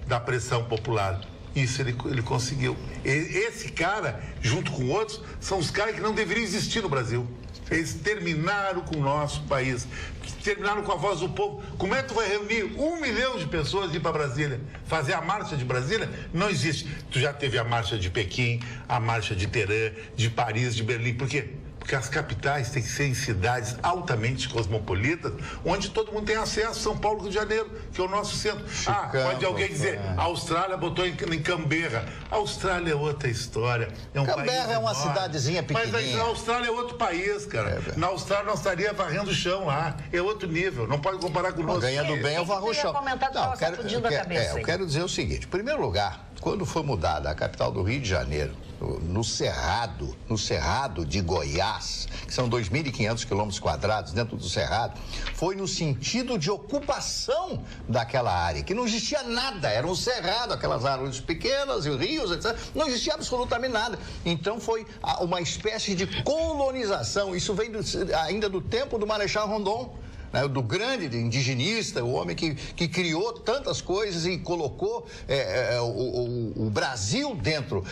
da pressão popular. Isso ele conseguiu. Esse cara, junto com outros, são os caras que não deveriam existir no Brasil. Eles terminaram com o nosso país, terminaram com a voz do povo. Como é que tu vai reunir 1 milhão de pessoas e ir para Brasília? Fazer a marcha de Brasília? Não existe. Tu já teve a marcha de Pequim, a marcha de Teherã, de Paris, de Berlim. Por quê? Porque as capitais têm que ser em cidades altamente cosmopolitas, onde todo mundo tem acesso. São Paulo, Rio de Janeiro, que é o nosso centro. Chicago, pode alguém dizer, a Austrália botou em Canberra. A Austrália é outra história. É um Canberra país é uma enorme. cidadezinha pequenininha. Mas a Austrália é outro país, cara. Na Austrália nós estaríamos varrendo o chão lá. É outro nível. Não pode comparar com o nosso. Ganhando bem, eu varro o chão. Eu quero dizer o seguinte. Em primeiro lugar, quando foi mudada a capital do Rio de Janeiro, no Cerrado de Goiás, que são 2.500 quilômetros quadrados dentro do Cerrado, foi no sentido de ocupação daquela área, que não existia nada, era um cerrado, aquelas árvores pequenas e rios, etc. Não existia absolutamente nada. Então foi uma espécie de colonização. Isso vem ainda do tempo do Marechal Rondon, né, do grande indigenista, o homem que criou tantas coisas e colocou o Brasil dentro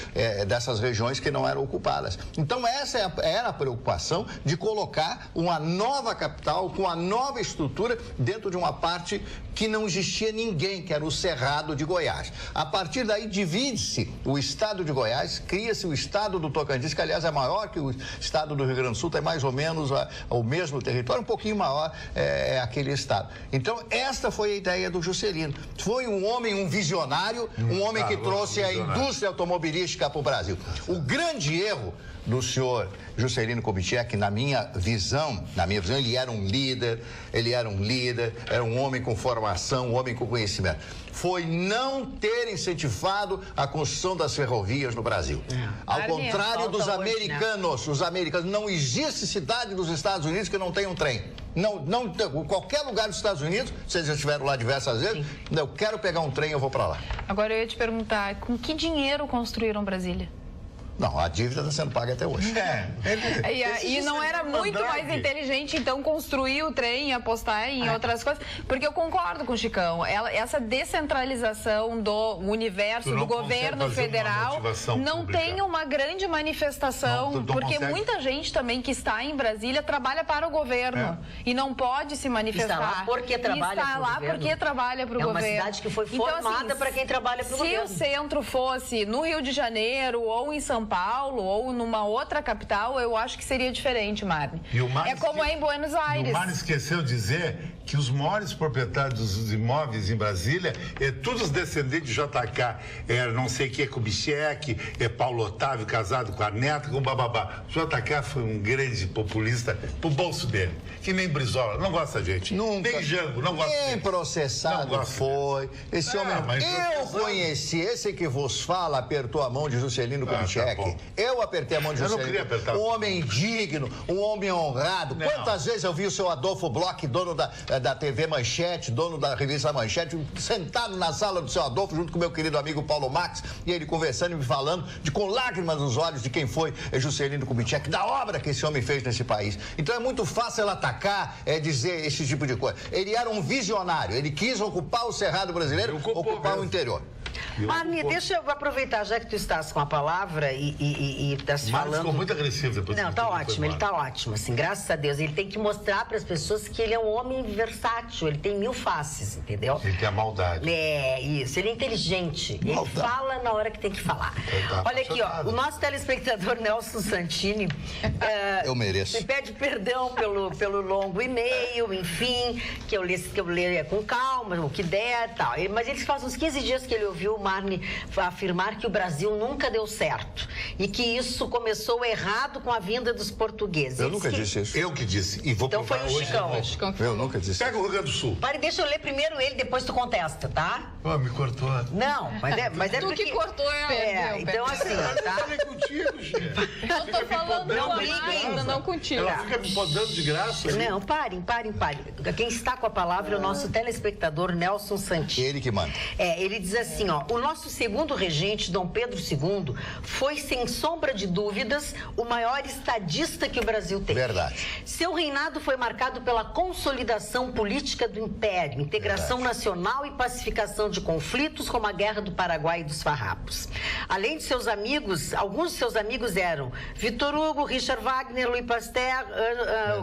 dessas regiões que não eram ocupadas. Então essa era a preocupação de colocar uma nova capital com uma nova estrutura dentro de uma parte que não existia ninguém, que era o Cerrado de Goiás. A partir daí divide-se o estado de Goiás, cria-se o estado do Tocantins, que aliás é maior que o estado do Rio Grande do Sul, tem mais ou menos o mesmo território, um pouquinho maior aquele estado. Então esta foi a ideia do Juscelino. Foi um homem, um visionário, um homem que trouxe a indústria automobilística para o Brasil. O grande erro do senhor Juscelino Kubitschek, na minha visão, ele era um líder, era um homem com formação, um homem com conhecimento. Foi não ter incentivado a construção das ferrovias no Brasil. Ao contrário dos americanos, os americanos, não existe cidade dos Estados Unidos que não tenha um trem. Não, qualquer lugar dos Estados Unidos, vocês já estiveram lá diversas vezes, eu quero pegar um trem, eu vou para lá. Agora eu ia te perguntar, com que dinheiro construíram Brasília? Não, a dívida está sendo paga até hoje. E não era muito mais inteligente, então, construir o trem e apostar em outras coisas? Porque eu concordo com o Chicão. Essa descentralização do universo, do governo federal, não tem uma grande manifestação, porque muita gente também que está em Brasília trabalha para o governo e não pode se manifestar. Está lá porque trabalha para o governo. É uma cidade que foi formada para quem trabalha para o governo. Se o centro fosse no Rio de Janeiro ou em São Paulo ou numa outra capital, eu acho que seria diferente, Marne. É como é em Buenos Aires. O Marne esqueceu de dizer que os maiores proprietários dos imóveis em Brasília é todos os descendentes de JK. Não sei quem é Kubitschek, Paulo Otávio casado com a neta, com o bababá. JK foi um grande populista pro bolso dele. Que nem Brizola, não gosta da gente. Nunca. Nem Jango, não gosta da gente. Nem processado foi. Esse homem... Eu conheci, esse que vos fala, apertou a mão de Juscelino Kubitschek. Tá, eu apertei a mão de Juscelino. Eu não queria apertar. Um homem digno, um homem honrado. Não. Quantas vezes eu vi o seu Adolfo Bloch, dono da TV Manchete, dono da revista Manchete, sentado na sala do seu Adolfo, junto com meu querido amigo Paulo Max, e ele conversando e me falando, com lágrimas nos olhos, de quem foi Juscelino Kubitschek, da obra que esse homem fez nesse país. Então é muito fácil ela atacar, dizer esse tipo de coisa. Ele era um visionário, ele quis ocupar o Cerrado brasileiro, ocupar o interior. Marni, deixa eu aproveitar, já que tu estás com a palavra e estás falando... Ficou muito agressivo depois. Não, tá ótimo, ele tá ótimo, assim, graças a Deus. Ele tem que mostrar para as pessoas que ele é um homem versátil, ele tem 1000 faces, entendeu? Ele tem a maldade. É, isso, ele é inteligente, ele fala na hora que tem que falar. Olha aqui, ó, o nosso telespectador Nelson Santini... Eu mereço. Me pede perdão pelo longo e-mail, enfim, que eu leia com calma, o que der e tal. Mas ele faz uns 15 dias que ele ouviu o Marni afirmar que o Brasil nunca deu certo e que isso começou errado com a vinda dos portugueses. Eu nunca disse isso. Eu que disse. E vou Então foi provar o hoje. Chicão. Eu nunca disse Pega o Rio Grande do Sul. Pare, deixa eu ler primeiro ele, depois tu contesta, tá? Me cortou. Não, mas é Tu porque... que cortou, então assim, tá? Eu falei contigo, gente. Eu tô falando Não com a briguem. Magda, não contigo. Ela fica me podando de graça. Não, parem. Quem está com a palavra é o nosso telespectador Nelson Santini. Ele que manda. Ele diz assim, ó, o nosso segundo regente, Dom Pedro II, foi, sem sombra de dúvidas, o maior estadista que o Brasil teve. Verdade. Seu reinado foi marcado pela consolidação política do Império, integração nacional e pacificação de conflitos, como a Guerra do Paraguai e dos Farrapos. Além de seus amigos, alguns de seus amigos eram Vitor Hugo, Richard Wagner, Louis Pasteur,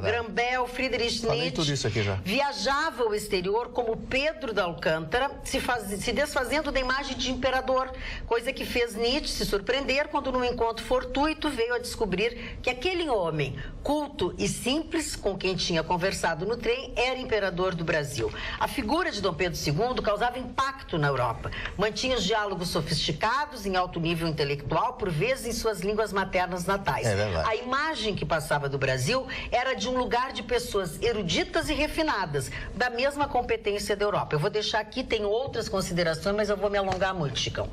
Grambel, Friedrich Falei Nietzsche. tudo isso aqui já. Viajava ao exterior como Pedro da Alcântara, se desfazendo da imagem de imperador, coisa que fez Nietzsche se surpreender quando, num encontro fortuito, veio a descobrir que aquele homem, culto e simples, com quem tinha conversado no trem, era imperador do Brasil. A figura de Dom Pedro II causava impacto na Europa. Mantinha os diálogos sofisticados, em alto nível intelectual, por vezes em suas línguas maternas natais. É verdade. A imagem que passava do Brasil era de um lugar de pessoas eruditas e refinadas, da mesma competência da Europa. Eu vou deixar aqui, tem outras considerações, mas eu vou me alongar muito, Chicão.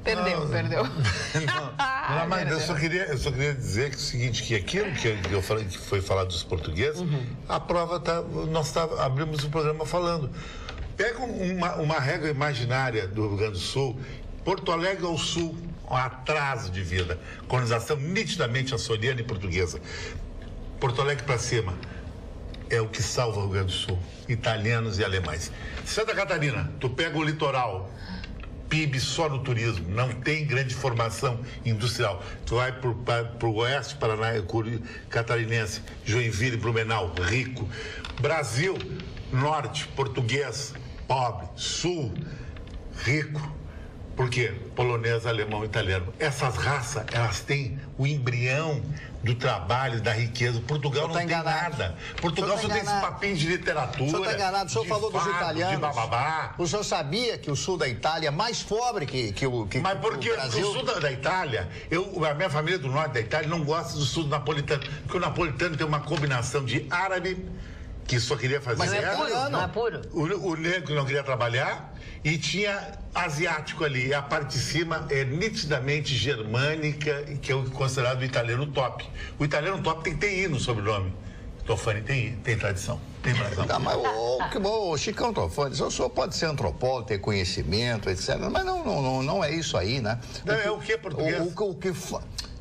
Perdeu. Não, mas eu só queria dizer que é o seguinte, que aquilo que eu falei, que foi falado dos portugueses, a prova abrimos o programa falando. Pega uma régua imaginária do Rio Grande do Sul, Porto Alegre ao sul, um atraso de vida, colonização nitidamente açoriana e portuguesa. Porto Alegre para cima é o que salva o Rio Grande do Sul, italianos e alemães. Santa Catarina, tu pega o litoral, PIB só no turismo, não tem grande formação industrial. Tu vai para o oeste, Paraná, catarinense, Joinville, Blumenau, rico. Brasil, norte, português, pobre. Sul, rico. Por quê? Polonês, alemão, italiano. Essas raças, elas têm o embrião do trabalho, da riqueza. Portugal não tem nada. Portugal só tem esse papinho de literatura. O senhor está enganado. O senhor falou dos italianos. De bababá. O senhor sabia que o sul da Itália é mais pobre que o Brasil? Mas porque o sul da Itália, a minha família do norte da Itália não gosta do sul do napolitano. Porque o napolitano tem uma combinação de árabe, que só queria fazer Mas não é puro. O negro não queria trabalhar e tinha asiático ali. A parte de cima é nitidamente germânica, que é o considerado o italiano top. O italiano top tem que ter I no sobrenome. Tofani tem tradição, tem razão. Tá, mas o Chicão Tofani, o senhor pode ser antropólogo, ter conhecimento, etc. Mas não é isso aí, né? É o que, português?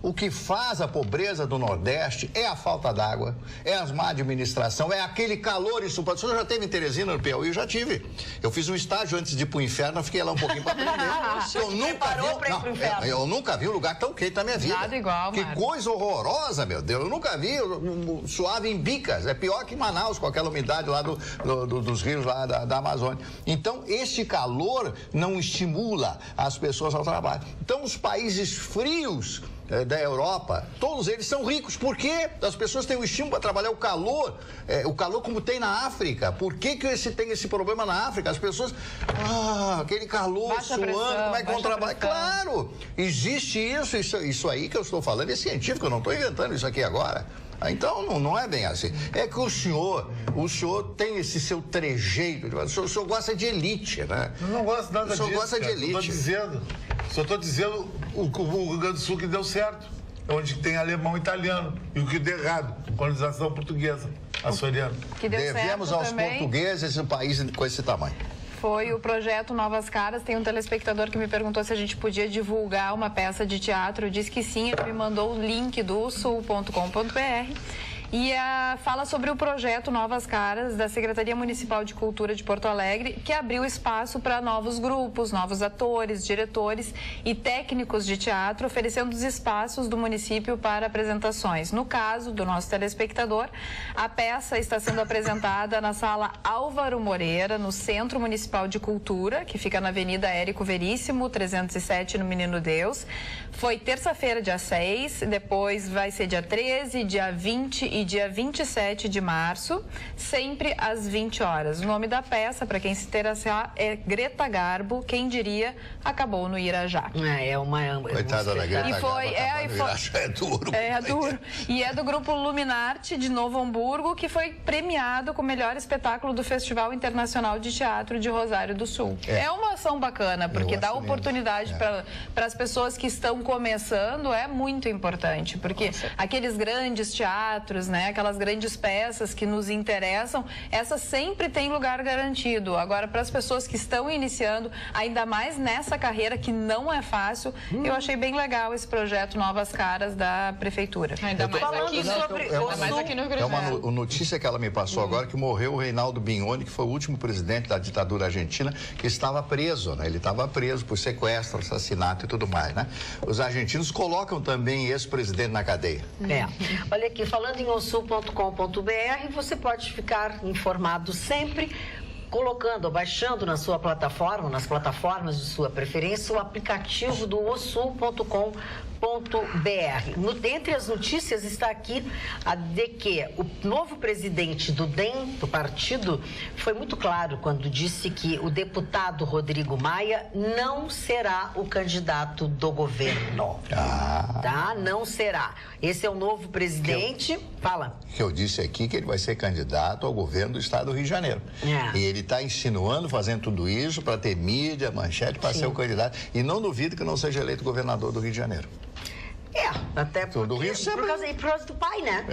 O que faz a pobreza do Nordeste é a falta d'água, é a má administração, é aquele calor insuportável. O senhor já teve em Teresina, no Piauí? Eu já tive. Eu fiz um estágio antes de ir pro inferno, eu fiquei lá um pouquinho para aprender. Eu nunca vi um lugar tão quente na minha vida. Nada igual, Que Marcos. coisa horrorosa, meu Deus. Eu nunca vi suave em Bicas. É pior que Manaus, com aquela umidade lá dos rios lá da Amazônia. Então, esse calor não estimula as pessoas ao trabalho. Então, os países frios da Europa, todos eles são ricos. Por quê? As pessoas têm o estímulo para trabalhar o calor como tem na África. Por que tem esse problema na África? As pessoas, aquele calor Baixa suando, pressão, como é que vão baixa trabalhar? pressão. Claro, existe isso aí que eu estou falando, é científico, eu não estou inventando isso aqui agora. Então, não é bem assim. É que o senhor tem esse seu trejeito, o senhor gosta de elite, né? Eu não gosto nada disso. O senhor gosta de elite. Só estou dizendo o Rio Grande do Sul que deu certo. É onde tem alemão e italiano. E o que deu errado, colonização portuguesa, açoriana. Que deu Devemos certo aos também portugueses um país com esse tamanho. foi o projeto Novas Caras. Tem um telespectador que me perguntou se a gente podia divulgar uma peça de teatro. Eu disse que sim, ele me mandou o link do sul.com.br. e fala sobre o projeto Novas Caras da Secretaria Municipal de Cultura de Porto Alegre, que abriu espaço para novos grupos, novos atores, diretores e técnicos de teatro, oferecendo os espaços do município para apresentações. No caso do nosso telespectador, a peça está sendo apresentada na Sala Álvaro Moreira, no Centro Municipal de Cultura, que fica na Avenida Érico Veríssimo, 307, no Menino Deus. Foi terça-feira, dia 6, depois vai ser dia 13, dia 20 e dia 27 de março, sempre às 20 horas. O nome da peça, para quem se interessar, é Greta Garbo, quem diria, acabou no Irajá. É uma... Coitada da Greta Garbo. É duro. É duro. E é do grupo Luminarte, de Novo Hamburgo, que foi premiado com o melhor espetáculo do Festival Internacional de Teatro de Rosário do Sul. É uma ação bacana, porque dá oportunidade para as pessoas que estão começando, é muito importante, porque aqueles grandes teatros, né, aquelas grandes peças que nos interessam, essas sempre têm lugar garantido. Agora, para as pessoas que estão iniciando, ainda mais nessa carreira que não é fácil, eu achei bem legal esse projeto Novas Caras da Prefeitura. Ainda mais aqui no Rio Grande do Sul. É uma notícia que ela me passou agora, que morreu o Reinaldo Bignoni, que foi o último presidente da ditadura argentina, que estava preso, né? Ele estava preso por sequestro, assassinato e tudo mais, né? Os argentinos colocam também ex-presidente na cadeia. Olha aqui, falando em osul.com.br, você pode ficar informado sempre colocando, baixando na sua plataforma, nas plataformas de sua preferência, o aplicativo do osul.com.br. Dentre as notícias está aqui a de que o novo presidente do DEM, do partido, foi muito claro quando disse que o deputado Rodrigo Maia não será o candidato do governo. Tá? Não será. Esse é o novo presidente. Fala. Que eu disse aqui que ele vai ser candidato ao governo do estado do Rio de Janeiro. E ele está insinuando, fazendo tudo isso para ter mídia, manchete, para ser o candidato. E não duvido que não seja eleito governador do Rio de Janeiro. Até porque, por causa do pai, né?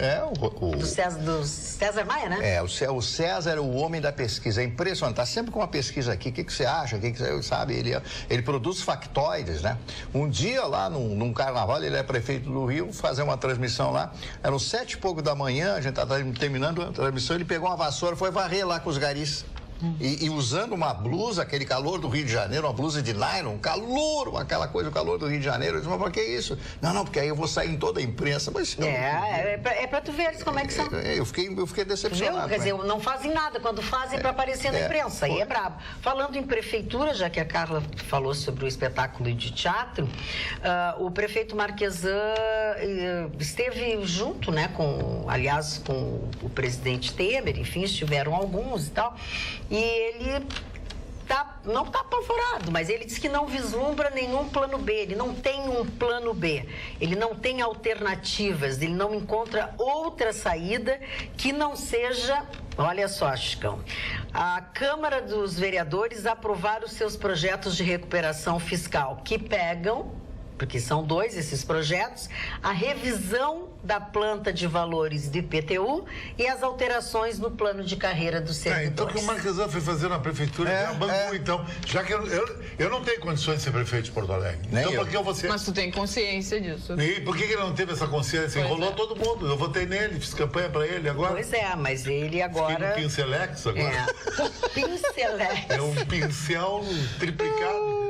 Do César Maia, né? O César é o homem da pesquisa. É impressionante. Está sempre com uma pesquisa aqui. O que você acha? Sabe? Ele produz factoides, né? Um dia lá num carnaval, ele é prefeito do Rio, fazer uma transmissão lá. Eram 7 e pouco da manhã, a gente estava terminando a transmissão, ele pegou uma vassoura e foi varrer lá com os garis. E usando uma blusa, aquele calor do Rio de Janeiro, uma blusa de nylon, calor, aquela coisa, o calor do Rio de Janeiro. Eu disse, mas por que isso? Não, porque aí eu vou sair em toda a imprensa. Mas é pra tu ver como é que são. Eu fiquei decepcionado. Quer dizer, não fazem nada. Quando fazem, para aparecer na imprensa. Aí é brabo. Falando em prefeitura, já que a Carla falou sobre o espetáculo de teatro, o prefeito Marquesan esteve junto, né, aliás, com o presidente Temer, enfim, estiveram alguns e tal. E ele não está apavorado, mas ele diz que não vislumbra nenhum plano B, ele não tem um plano B, ele não tem alternativas, ele não encontra outra saída que não seja... Olha só, Chicão, a Câmara dos Vereadores aprovar os seus projetos de recuperação fiscal, que pegam, porque são 2 esses projetos, a revisão da planta de valores do IPTU e as alterações no plano de carreira dos servidores. Então o que o Marquesan foi fazer na prefeitura, bancou, então, já que eu não tenho condições de ser prefeito de Porto Alegre. Nem então, eu. por que eu vou ser? Mas tu tem consciência disso. E por que ele não teve essa consciência? Enrolou todo mundo. Eu votei nele, fiz campanha pra ele agora. Pois é, mas ele agora... Fiquei no Pincelex agora. Pincelex. É um pincel triplicado.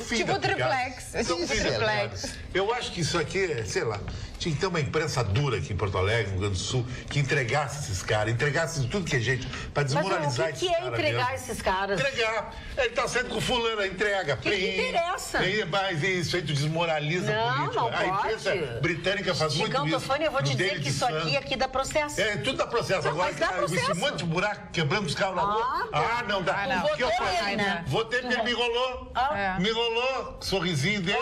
Tipo triplex. Triplex. Eu acho que isso aqui, sei lá, tinha que ter uma imprensa dura aqui em Porto Alegre, no Rio Grande do Sul, que entregasse esses caras, entregasse tudo que é gente, pra desmoralizar esses caras. Mas o que é entregar esses caras? Entregar. Ele tá saindo com fulano, entrega. Que interessa? Mas isso aí tu desmoraliza a política. Não a imprensa britânica faz muito isso. Tofani, eu vou te dizer que isso aqui dá processo. Tudo dá processo. Agora, esse monte de buraco, quebrando os carros na rua. Não dá. Não. O que eu faço? Né? Votei porque ele me enrolou. Me enrolou. Sorrisinho dele.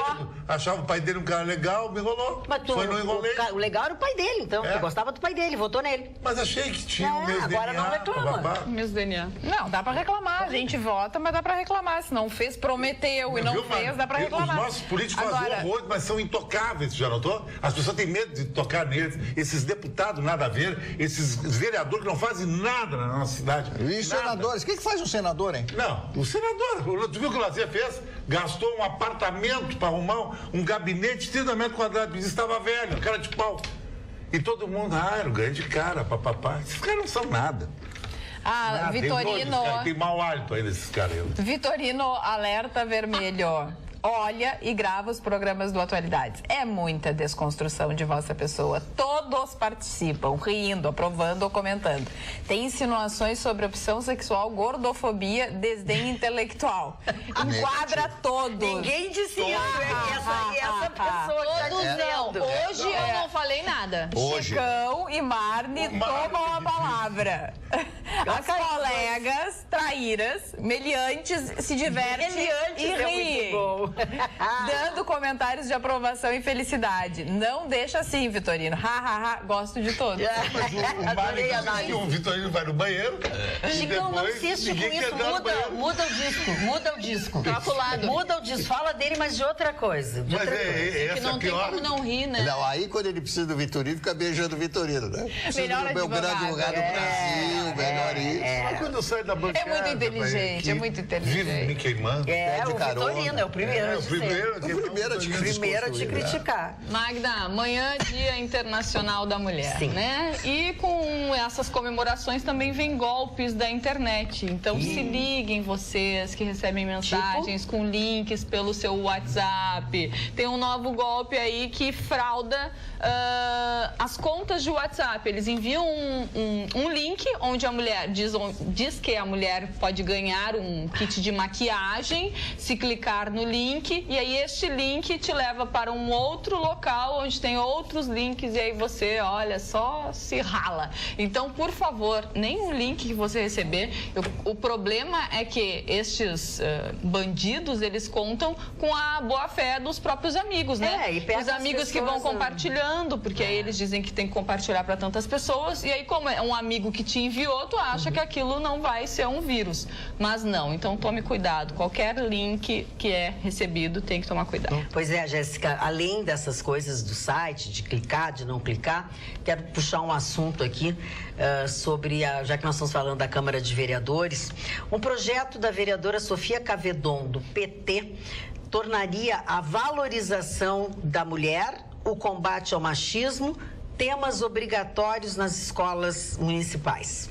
Achava o pai dele um cara legal, me enrolou. Mas foi no enrolei. O legal era o pai dele, então. Tu gostava do pai dele, votou nele. Mas achei que tinha o mesmo agora DNA. Não reclama. Mesmo DNA. Não, dá pra reclamar. A gente vota, mas dá pra reclamar. Se não fez, prometeu e não fez, dá pra reclamar. Os nossos políticos fazem horrores, mas são intocáveis, já notou? As pessoas têm medo de tocar neles. Esses deputados, nada a ver. Esses vereadores que não fazem nada na nossa cidade. E senadores? O que faz um senador, hein? Não, o senador. Tu viu o que o Lazier fez? Gastou um apartamento para arrumar um gabinete de 30 metros quadrados. Estava velho, cara de pau. E todo mundo, arrogante, cara, papapá. Esses caras não são nada. Vitorino... Tem mau hálito ainda esses caras. Vitorino, alerta vermelho. Olha e grava os programas do Atualidades. É muita desconstrução de vossa pessoa. Todos participam, rindo, aprovando ou comentando. Tem insinuações sobre opção sexual, gordofobia, desdém intelectual. Enquadra todos. Ninguém disse isso, essa pessoa que Todos tá não. dizendo. Hoje eu não falei nada. Chicão e Marne tomam a palavra. As colegas traíras, meliantes, se divertem e riem. Dando comentários de aprovação e felicidade. Não deixa assim, Vitorino. Gosto de todos. Mas o Mário disse que o Vitorino vai no banheiro. Chicão, não insiste com isso. Muda o disco. Calculado. Muda o disco. Fala dele, mas de outra coisa. Mas essa Que não tem pior... como não rir, né? Não, aí quando ele precisa do Vitorino, fica beijando o Vitorino, né? Melhor do meu grande lugar do Brasil, melhor isso. Mas quando sai da bancada... É muito inteligente, vai, é muito inteligente. Vive me queimando. O carona. Vitorino é o primeiro. O primeiro A te criticar. Magda, amanhã é Dia Internacional da Mulher, Sim. né? E com essas comemorações também vem golpes da internet. Então se liguem vocês que recebem mensagens com links pelo seu WhatsApp. Tem um novo golpe aí que frauda as contas de WhatsApp. Eles enviam um link onde a mulher diz que a mulher pode ganhar um kit de maquiagem se clicar no link, e aí este link te leva para um outro local onde tem outros links, e aí você, olha, só se rala. Então, por favor, nenhum link que você receber. O problema é que estes bandidos, eles contam com a boa-fé dos próprios amigos, né? E pega os amigos as que vão pessoas, compartilhando, porque aí eles dizem que tem que compartilhar para tantas pessoas, e aí como é um amigo que te enviou, tu acha que aquilo não vai ser um vírus. Mas não, então tome cuidado. Qualquer link que é recebido tem que tomar cuidado. Pois é, Jéssica, além dessas coisas do site, de clicar, de não clicar, quero puxar um assunto aqui sobre, já que nós estamos falando da Câmara de Vereadores, um projeto da vereadora Sofia Cavedon, do PT, tornaria a valorização da mulher, o combate ao machismo, temas obrigatórios nas escolas municipais.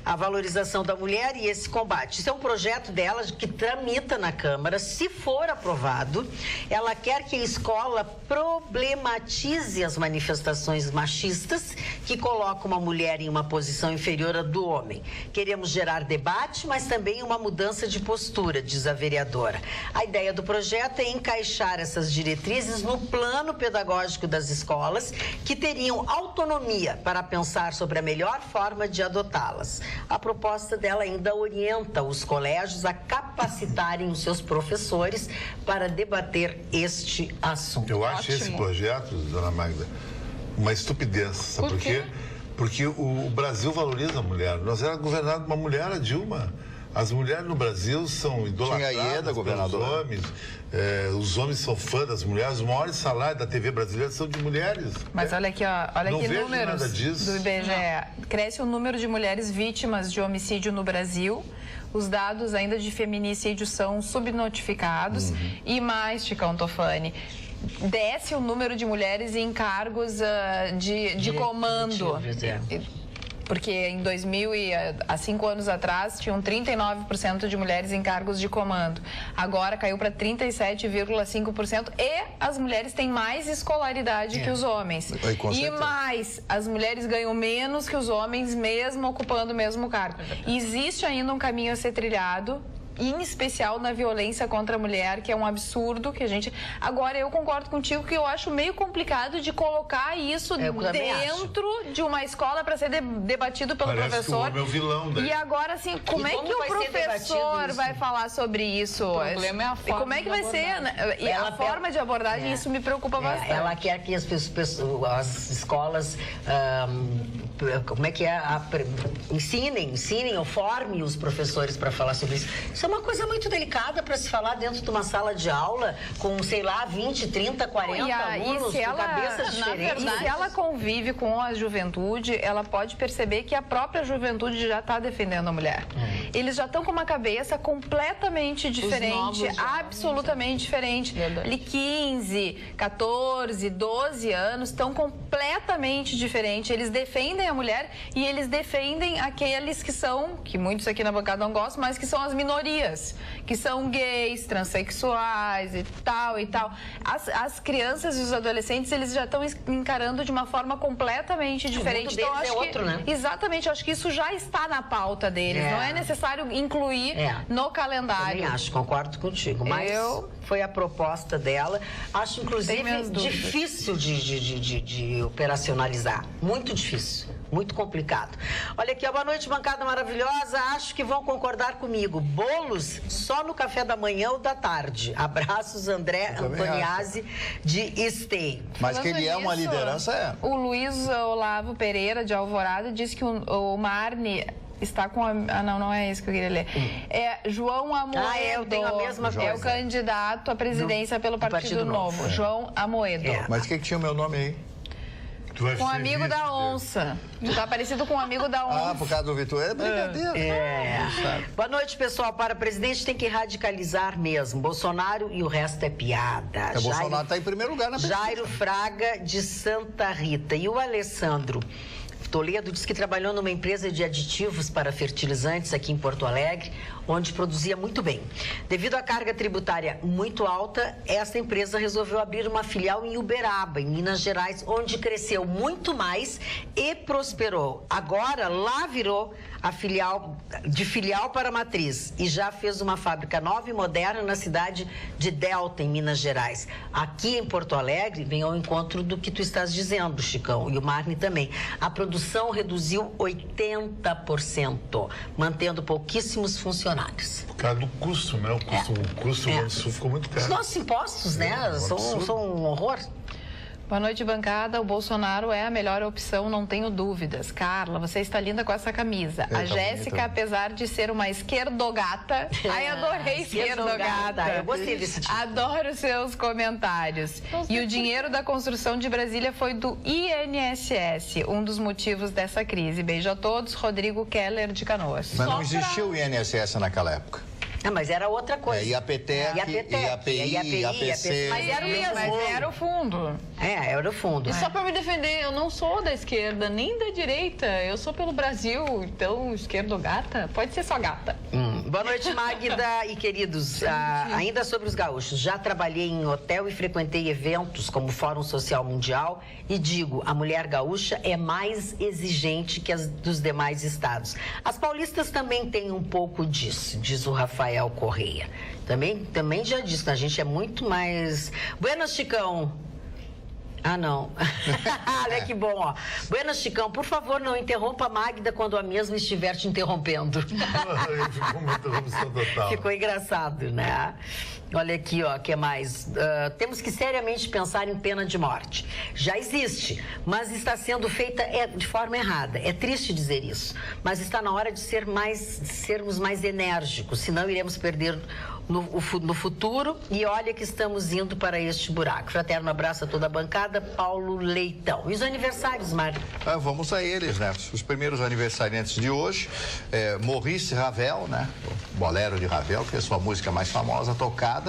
A valorização da mulher e esse combate. Isso é um projeto dela que tramita na Câmara. Se for aprovado, ela quer que a escola problematize as manifestações machistas que colocam uma mulher em uma posição inferior à do homem. Queremos gerar debate, mas também uma mudança de postura, diz a vereadora. A ideia do projeto é encaixar essas diretrizes no plano pedagógico das escolas, que teriam autonomia para pensar sobre a melhor forma de adotá-las. A proposta dela ainda orienta os colégios a capacitarem os seus professores para debater este assunto. Eu acho esse projeto, dona Magda, uma estupidez. Sabe por quê? Porque o Brasil valoriza a mulher. Nós éramos governados por uma mulher, a Dilma. As mulheres no Brasil são idolatradas pelos homens. Os homens são fãs das mulheres. Os maiores salários da TV brasileira são de mulheres. Mas olha aqui, ó, olha aqui números nada disso. do IBGE. Cresce o número de mulheres vítimas de homicídio no Brasil. Os dados ainda de feminicídio são subnotificados. E mais, Chicão Tofani, desce o número de mulheres em cargos de comando. Porque em 2000 e há 5 anos atrás tinham 39% de mulheres em cargos de comando. Agora caiu para 37,5% e as mulheres têm mais escolaridade que os homens. E mais, as mulheres ganham menos que os homens mesmo ocupando o mesmo cargo. Existe ainda um caminho a ser trilhado, em especial na violência contra a mulher, que é um absurdo que a gente... Agora, eu concordo contigo que eu acho meio complicado de colocar isso dentro de uma escola para ser debatido pelo professor. Que o homem é o vilão, né? E agora, assim, como é que o professor vai falar sobre isso? O problema é a forma. Como é que vai ser? E a forma de abordagem, isso me preocupa bastante. Ela quer que as escolas como é que é? Ensinem ou formem os professores para falar sobre isso. Isso é uma coisa muito delicada para se falar dentro de uma sala de aula com, sei lá, 20, 30, 40 alunos com cabeças diferentes. E se ela convive com a juventude, ela pode perceber que a própria juventude já está defendendo a mulher. Eles já estão com uma cabeça completamente diferente, absolutamente diferente. Ali 15, 14, 12 anos estão completamente diferentes. Eles defendem a mulher e eles defendem aqueles que muitos aqui na bancada não gostam, mas que são as minorias, que são gays, transexuais e tal e tal. As crianças e os adolescentes, eles já estão encarando de uma forma completamente diferente. Então, acho que, né? Exatamente, acho que isso já está na pauta deles. Não é necessário incluir no calendário. Também acho, concordo contigo. Mas foi a proposta dela. Acho, inclusive, difícil de operacionalizar. Muito difícil. Muito complicado. Olha aqui, boa noite, bancada maravilhosa. Acho que vão concordar comigo. Bolos só no café da manhã ou da tarde. Abraços, André Antoniazzi, de Esteio. Mas que ele é uma liderança, O Luiz Olavo Pereira, de Alvorada, disse que o Marne está com a... não é isso que eu queria ler. É João Amoedo. Eu tenho a mesma coisa. É o candidato à presidência pelo Partido Novo. João Amoedo. Mas o que tinha o meu nome aí? Com o amigo da onça. Tu tá parecido com o amigo da onça. Por causa do Vitor. É brincadeira. Boa noite, pessoal. Para presidente tem que radicalizar mesmo. Bolsonaro e o resto é piada. Bolsonaro tá em primeiro lugar na pesquisa. Jairo Fraga, de Santa Rita. E o Alessandro Toledo diz que trabalhou numa empresa de aditivos para fertilizantes aqui em Porto Alegre, onde produzia muito bem. Devido à carga tributária muito alta, essa empresa resolveu abrir uma filial em Uberaba, em Minas Gerais, onde cresceu muito mais e prosperou. Agora, lá virou de filial para matriz e já fez uma fábrica nova e moderna na cidade de Delta, em Minas Gerais. Aqui em Porto Alegre, vem ao encontro do que tu estás dizendo, Chicão, e o Marne também. A produção reduziu 80%, mantendo pouquíssimos funcionários. Por causa do custo, né? O custo do Sul ficou muito caro. Os nossos impostos, né? São um horror. Boa noite, bancada. O Bolsonaro é a melhor opção, não tenho dúvidas. Carla, você está linda com essa camisa. A Jéssica, apesar de ser uma esquerdogata... Ai, adorei esquerdogata. Eu gostei desse tipo. Adoro seus comentários. E o dinheiro da construção de Brasília foi do INSS, um dos motivos dessa crise. Beijo a todos. Rodrigo Keller, de Canoas. Mas não existiu o INSS naquela época. Mas era outra coisa. E a PETEC, e a PI, e a PC. Mas era o mesmo. Mas era o fundo. Era o fundo. E só para me defender, eu não sou da esquerda, nem da direita. Eu sou pelo Brasil, então esquerdogata, pode ser só gata. Boa noite, Magda e queridos. Ainda sobre os gaúchos, já trabalhei em hotel e frequentei eventos como Fórum Social Mundial e digo, a mulher gaúcha é mais exigente que as dos demais estados. As paulistas também têm um pouco disso, diz o Rafael Correia. Também já disse, a gente é muito mais... Buenas, Chicão. Não. Olha que bom, ó. Buenas, Chicão, por favor, não interrompa a Magda quando a mesma estiver te interrompendo. Ficou uma interrupção total. Ficou engraçado, né? Olha aqui, ó, que mais? Temos que seriamente pensar em pena de morte. Já existe, mas está sendo feita de forma errada. É triste dizer isso, mas está na hora de sermos mais enérgicos, senão iremos perder no futuro. E olha que estamos indo para este buraco. Fraterno abraço a toda a bancada, Paulo Leitão. E os aniversários, Mário? Vamos a eles, né? Os primeiros aniversariantes de hoje, Maurice Ravel, né? O bolero de Ravel, que é a sua música mais famosa, tocada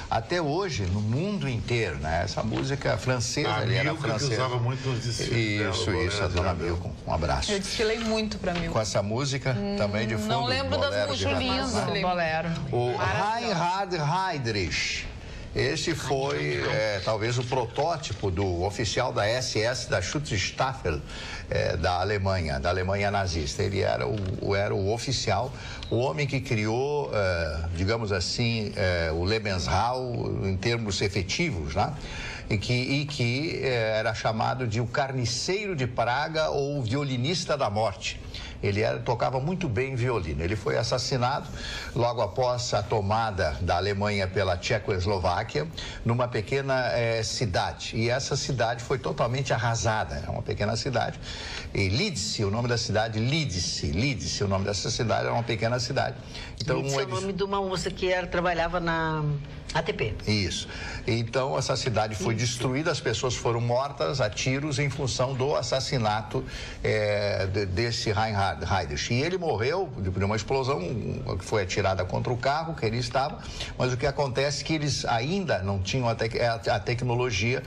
até hoje no mundo inteiro, né? Essa música francesa, ele era francesa. Que usava muito nos desfiles Isso, a dona Milka, um abraço. Eu desfilei muito pra mim. Com essa música também de fundo. Não lembro das músicas lindas do bolero. O Reinhard Heydrich. Esse foi talvez o protótipo do oficial da SS, da Schutzstaffel, da Alemanha nazista. Ele era o oficial, o homem que criou, digamos assim, o Lebensraum em termos efetivos, né? E que era chamado de o carniceiro de Praga ou o violinista da morte. Ele tocava muito bem violino. Ele foi assassinado logo após a tomada da Alemanha pela Tchecoslováquia, numa pequena cidade. E essa cidade foi totalmente arrasada. É uma pequena cidade. E Lídice, o nome da cidade, Lídice, o nome dessa cidade era uma pequena cidade. Então, Lídice é o nome de uma moça que trabalhava na ATP. Isso. Então, essa cidade foi destruída, as pessoas foram mortas a tiros em função do assassinato desse Reinhard Heydrich. E ele morreu de uma explosão que foi atirada contra o carro que ele estava, mas o que acontece é que eles ainda não tinham a tecnologia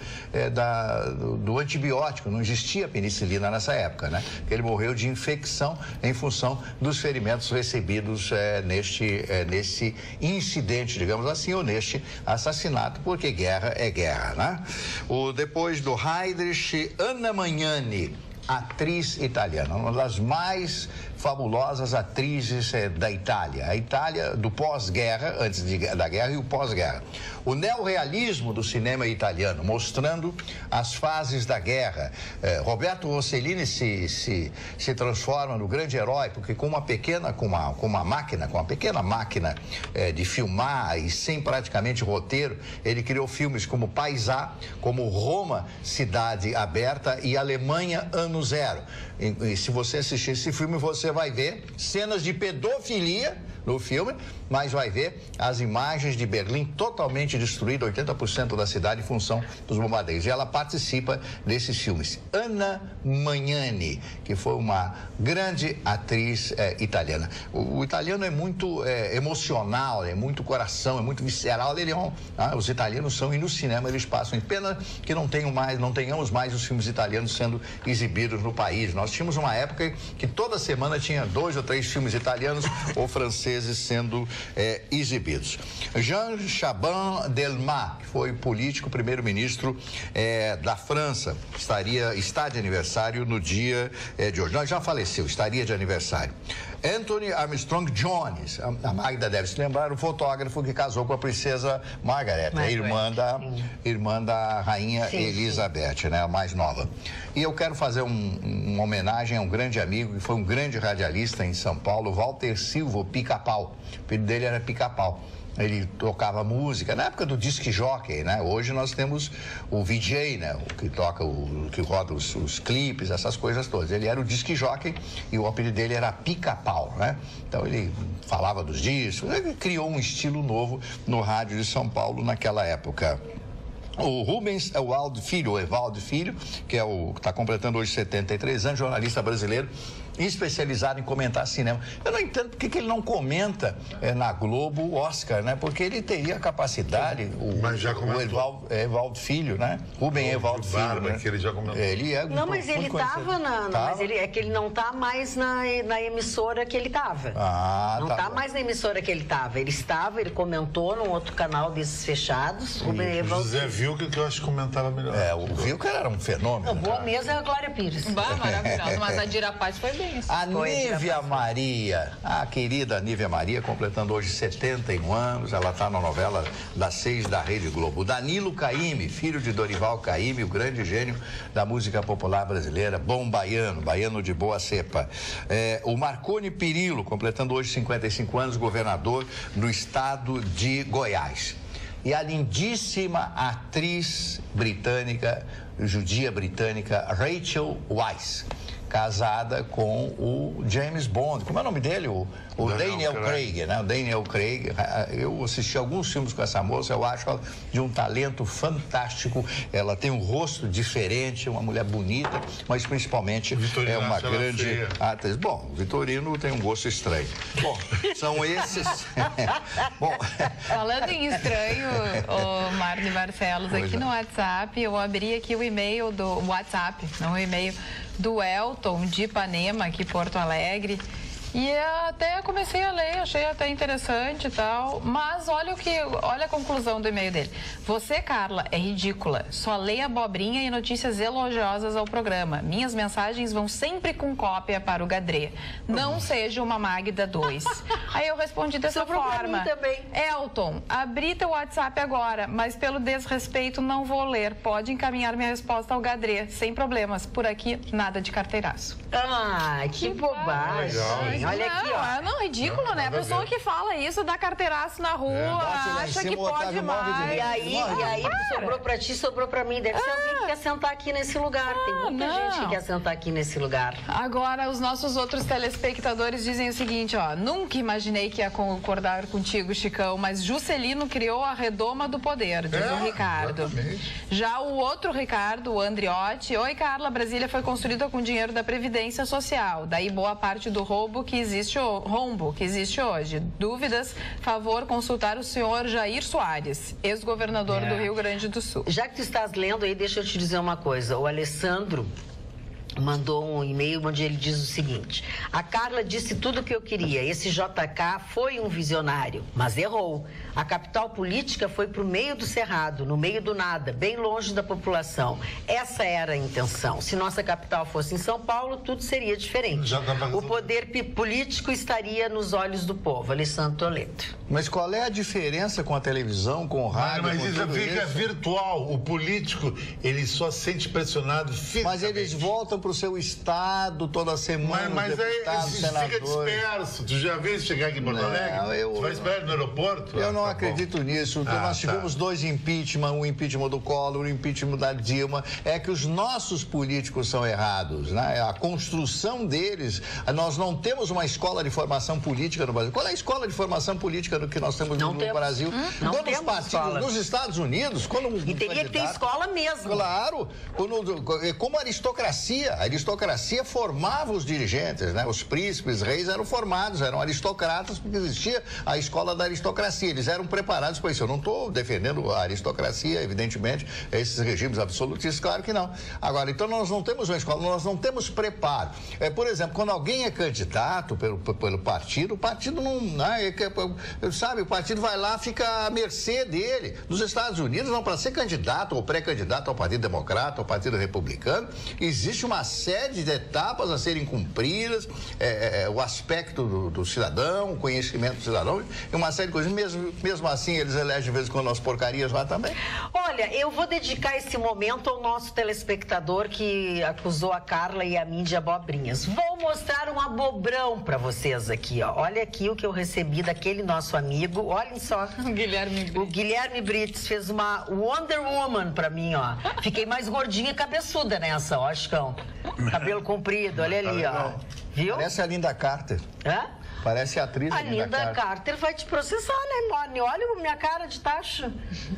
do antibiótico, não existia penicilina nessa época, né? Ele morreu de infecção em função dos ferimentos recebidos nesse incidente, digamos assim, ou neste assassinato, porque guerra é guerra, né? Depois do Heydrich, Anna Magnani, atriz italiana, uma das mais fabulosas atrizes da Itália. A Itália do pós-guerra, antes da guerra e o pós-guerra. O neorrealismo do cinema italiano, mostrando as fases da guerra. Roberto Rossellini se transforma no grande herói, porque com uma pequena máquina de filmar e sem praticamente roteiro, ele criou filmes como Paisà, como Roma, Cidade Aberta e Alemanha, Ano Zero. E se você assistir esse filme, você vai ver cenas de pedofilia no filme, mas vai ver as imagens de Berlim totalmente destruída, 80% da cidade em função dos bombardeios. E ela participa desses filmes. Anna Magnani, que foi uma grande atriz italiana. O italiano é muito emocional, é muito coração, é muito visceral. Os italianos são, e no cinema eles passam. Em pena que não tenhamos mais os filmes italianos sendo exibidos no país. Nós tínhamos uma época que toda semana tinha 2 ou 3 filmes italianos ou franceses sendo exibidos. Jean Chabin Delmas, que foi político, primeiro-ministro da França, está de aniversário no dia de hoje. Não, já faleceu, estaria de aniversário. Anthony Armstrong Jones, a Magda deve se lembrar, o fotógrafo que casou com a princesa Margaret, a irmã da rainha Elizabeth, né, a mais nova. E eu quero fazer uma homenagem a um grande amigo que foi um grande radialista em São Paulo, Walter Silva, Pica-Pau. O filho dele era Pica-Pau. Ele tocava música na época do disc jockey, né? Hoje nós temos o VJ, né? O que toca, que roda os clipes, essas coisas todas. Ele era o disc jockey e o apelido dele era Pica-Pau, né? Então ele falava dos discos, ele criou um estilo novo no rádio de São Paulo naquela época. O Rubens Evaldo Filho, que está completando hoje 73 anos, jornalista brasileiro, especializado em comentar cinema. Eu não entendo porque que ele não comenta na Globo o Oscar, né? Porque ele teria a capacidade, o Evaldo Filho, né? Rubem Evaldo Filho, né? Que ele já comentou. Não, mas ele estava mas é que ele não está mais na emissora que ele estava. Não está mais na emissora que ele estava. Ele comentou num outro canal desses fechados. Rubem Evaldo José Vilca, que eu acho que comentava melhor. O Vilca era um fenômeno. Boa mesa é a Glória Pires. Maravilhosa, mas a Dira Paz foi bem. A Nívia Maria, a querida Nívia Maria, completando hoje 71 anos, ela está na novela das 6 da Rede Globo. Danilo Caymmi, filho de Dorival Caymmi, o grande gênio da música popular brasileira, bom baiano de boa cepa. O Marconi Perillo, completando hoje 55 anos, governador do estado de Goiás. E a lindíssima atriz britânica, judia britânica, Rachel Weisz, casada com o James Bond. Como é o nome dele? O Daniel Craig, né? O Daniel Craig. Eu assisti alguns filmes com essa moça, eu acho ela de um talento fantástico. Ela tem um rosto diferente, uma mulher bonita, mas principalmente é uma grande atriz. Bom, o Vitorino tem um gosto estranho. Bom, são esses. Bom, falando em estranho, o Marne Barcelos, aqui no WhatsApp, eu abri aqui o e-mail do WhatsApp, não o e-mail do Elton de Ipanema, aqui em Porto Alegre. E até comecei a ler, achei até interessante e tal, mas olha a conclusão do e-mail dele. Você, Carla, é ridícula, só lê abobrinha e notícias elogiosas ao programa. Minhas mensagens vão sempre com cópia para o Gadré. Não seja uma Magda 2. Aí eu respondi dessa forma. Também. Elton, abri teu WhatsApp agora, mas pelo desrespeito não vou ler. Pode encaminhar minha resposta ao Gadré, sem problemas. Por aqui, nada de carteiraço. Ah, que bobagem. Legal. Olha aqui, ó. Não, ridículo, né? A pessoa que fala isso, dá carteiraço na rua, acha que pode mais. E aí sobrou pra ti, sobrou pra mim. Deve ser alguém que quer sentar aqui nesse lugar. Tem muita gente que quer sentar aqui nesse lugar. Agora, os nossos outros telespectadores dizem o seguinte, ó. Nunca imaginei que ia concordar contigo, Chicão, mas Juscelino criou a redoma do poder, diz o Ricardo. Exatamente. Já o outro Ricardo, o Andriotti. Oi, Carla, Brasília foi construída com dinheiro da Previdência Social. Daí boa parte do rombo que existe hoje. Dúvidas? Favor consultar o senhor Jair Soares, ex-governador do Rio Grande do Sul. Já que tu estás lendo aí, deixa eu te dizer uma coisa. O Alessandro mandou um e-mail onde ele diz o seguinte: a Carla disse tudo o que eu queria. Esse JK foi um visionário, mas errou. A capital política foi para o meio do cerrado, no meio do nada, bem longe da população. Essa era a intenção. Se nossa capital fosse em São Paulo, tudo seria diferente. O poder político estaria nos olhos do povo. Alessandro Toledo. Mas qual é a diferença com a televisão, com o rádio, Mas com isso tudo fica isso? virtual. O político, ele só se sente pressionado fisicamente. Mas eles voltam para o seu estado toda semana, Mas aí deputados, fica senadores. disperso. Tu já viu chegar aqui em Porto Alegre? Tu vai esperar no aeroporto? Eu não acredito nisso. Nós tivemos 2 impeachment, um impeachment do Collor, um impeachment da Dilma. É que os nossos políticos são errados, né? A construção deles, nós não temos uma escola de formação política no Brasil. Qual é a escola de formação política que nós temos no Brasil? Não Quando temos os partidos, escola. nos Estados Unidos, quando E teria que ter escola mesmo. Claro, como a aristocracia formava os dirigentes, né? Os príncipes, reis eram formados, eram aristocratas, porque existia a escola da aristocracia. Eles eram preparados para isso. Eu não estou defendendo a aristocracia, evidentemente, esses regimes absolutistas, claro que não. Agora, então nós não temos uma escola, nós não temos preparo. Por exemplo, quando alguém é candidato pelo partido, o partido não, né? Sabe, o partido vai lá, fica à mercê dele. Nos Estados Unidos, não, para ser candidato ou pré-candidato ao Partido Democrata, ao Partido Republicano, existe uma série de etapas a serem cumpridas, o aspecto do cidadão, o conhecimento do cidadão, e uma série de coisas. Mesmo assim, eles elegem de vez em quando as porcarias lá também. Olha, eu vou dedicar esse momento ao nosso telespectador que acusou a Carla e a mim de abobrinhas. Vou mostrar um abobrão para vocês aqui, ó. Olha aqui o que eu recebi daquele nosso amigo. Olhem só. O Guilherme Brits fez uma Wonder Woman para mim, ó. Fiquei mais gordinha e cabeçuda nessa, ó, Chicão. Cabelo comprido, olha ali, ó. Viu? Parece a Linda Carter. Hã? Parece a atriz A Linda Carter vai te processar, né, Mone? Olha a minha cara de taxa.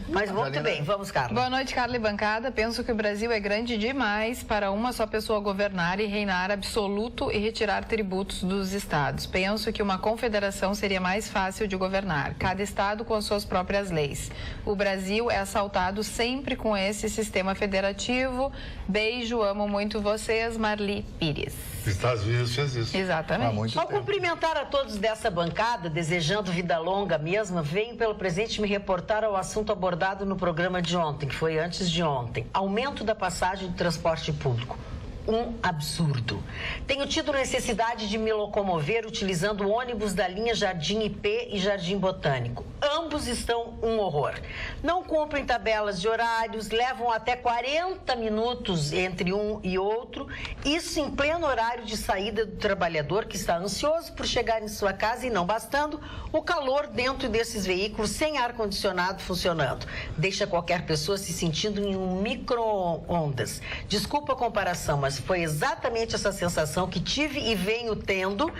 Mas muito bem, vamos, Carla. Boa noite, Carla e bancada. Penso que o Brasil é grande demais para uma só pessoa governar e reinar absoluto e retirar tributos dos estados. Penso que uma confederação seria mais fácil de governar, cada estado com as suas próprias leis. O Brasil é assaltado sempre com esse sistema federativo. Beijo, amo muito vocês, Marli Pires. Estados Unidos fez isso. Exatamente. Ao cumprimentar a todos dessa bancada, desejando vida longa mesmo, venho pelo presente me reportar ao assunto abordado no programa de ontem, que foi antes de ontem. Aumento da passagem de transporte público. Um absurdo. Tenho tido necessidade de me locomover utilizando ônibus da linha Jardim IP e Jardim Botânico. Ambos estão um horror. Não cumprem tabelas de horários, levam até 40 minutos entre um e outro. Isso em pleno horário de saída do trabalhador que está ansioso por chegar em sua casa e não bastando, o calor dentro desses veículos sem ar-condicionado funcionando. Deixa qualquer pessoa se sentindo em um micro-ondas. Desculpa a comparação, mas foi exatamente essa sensação que tive e venho tendo,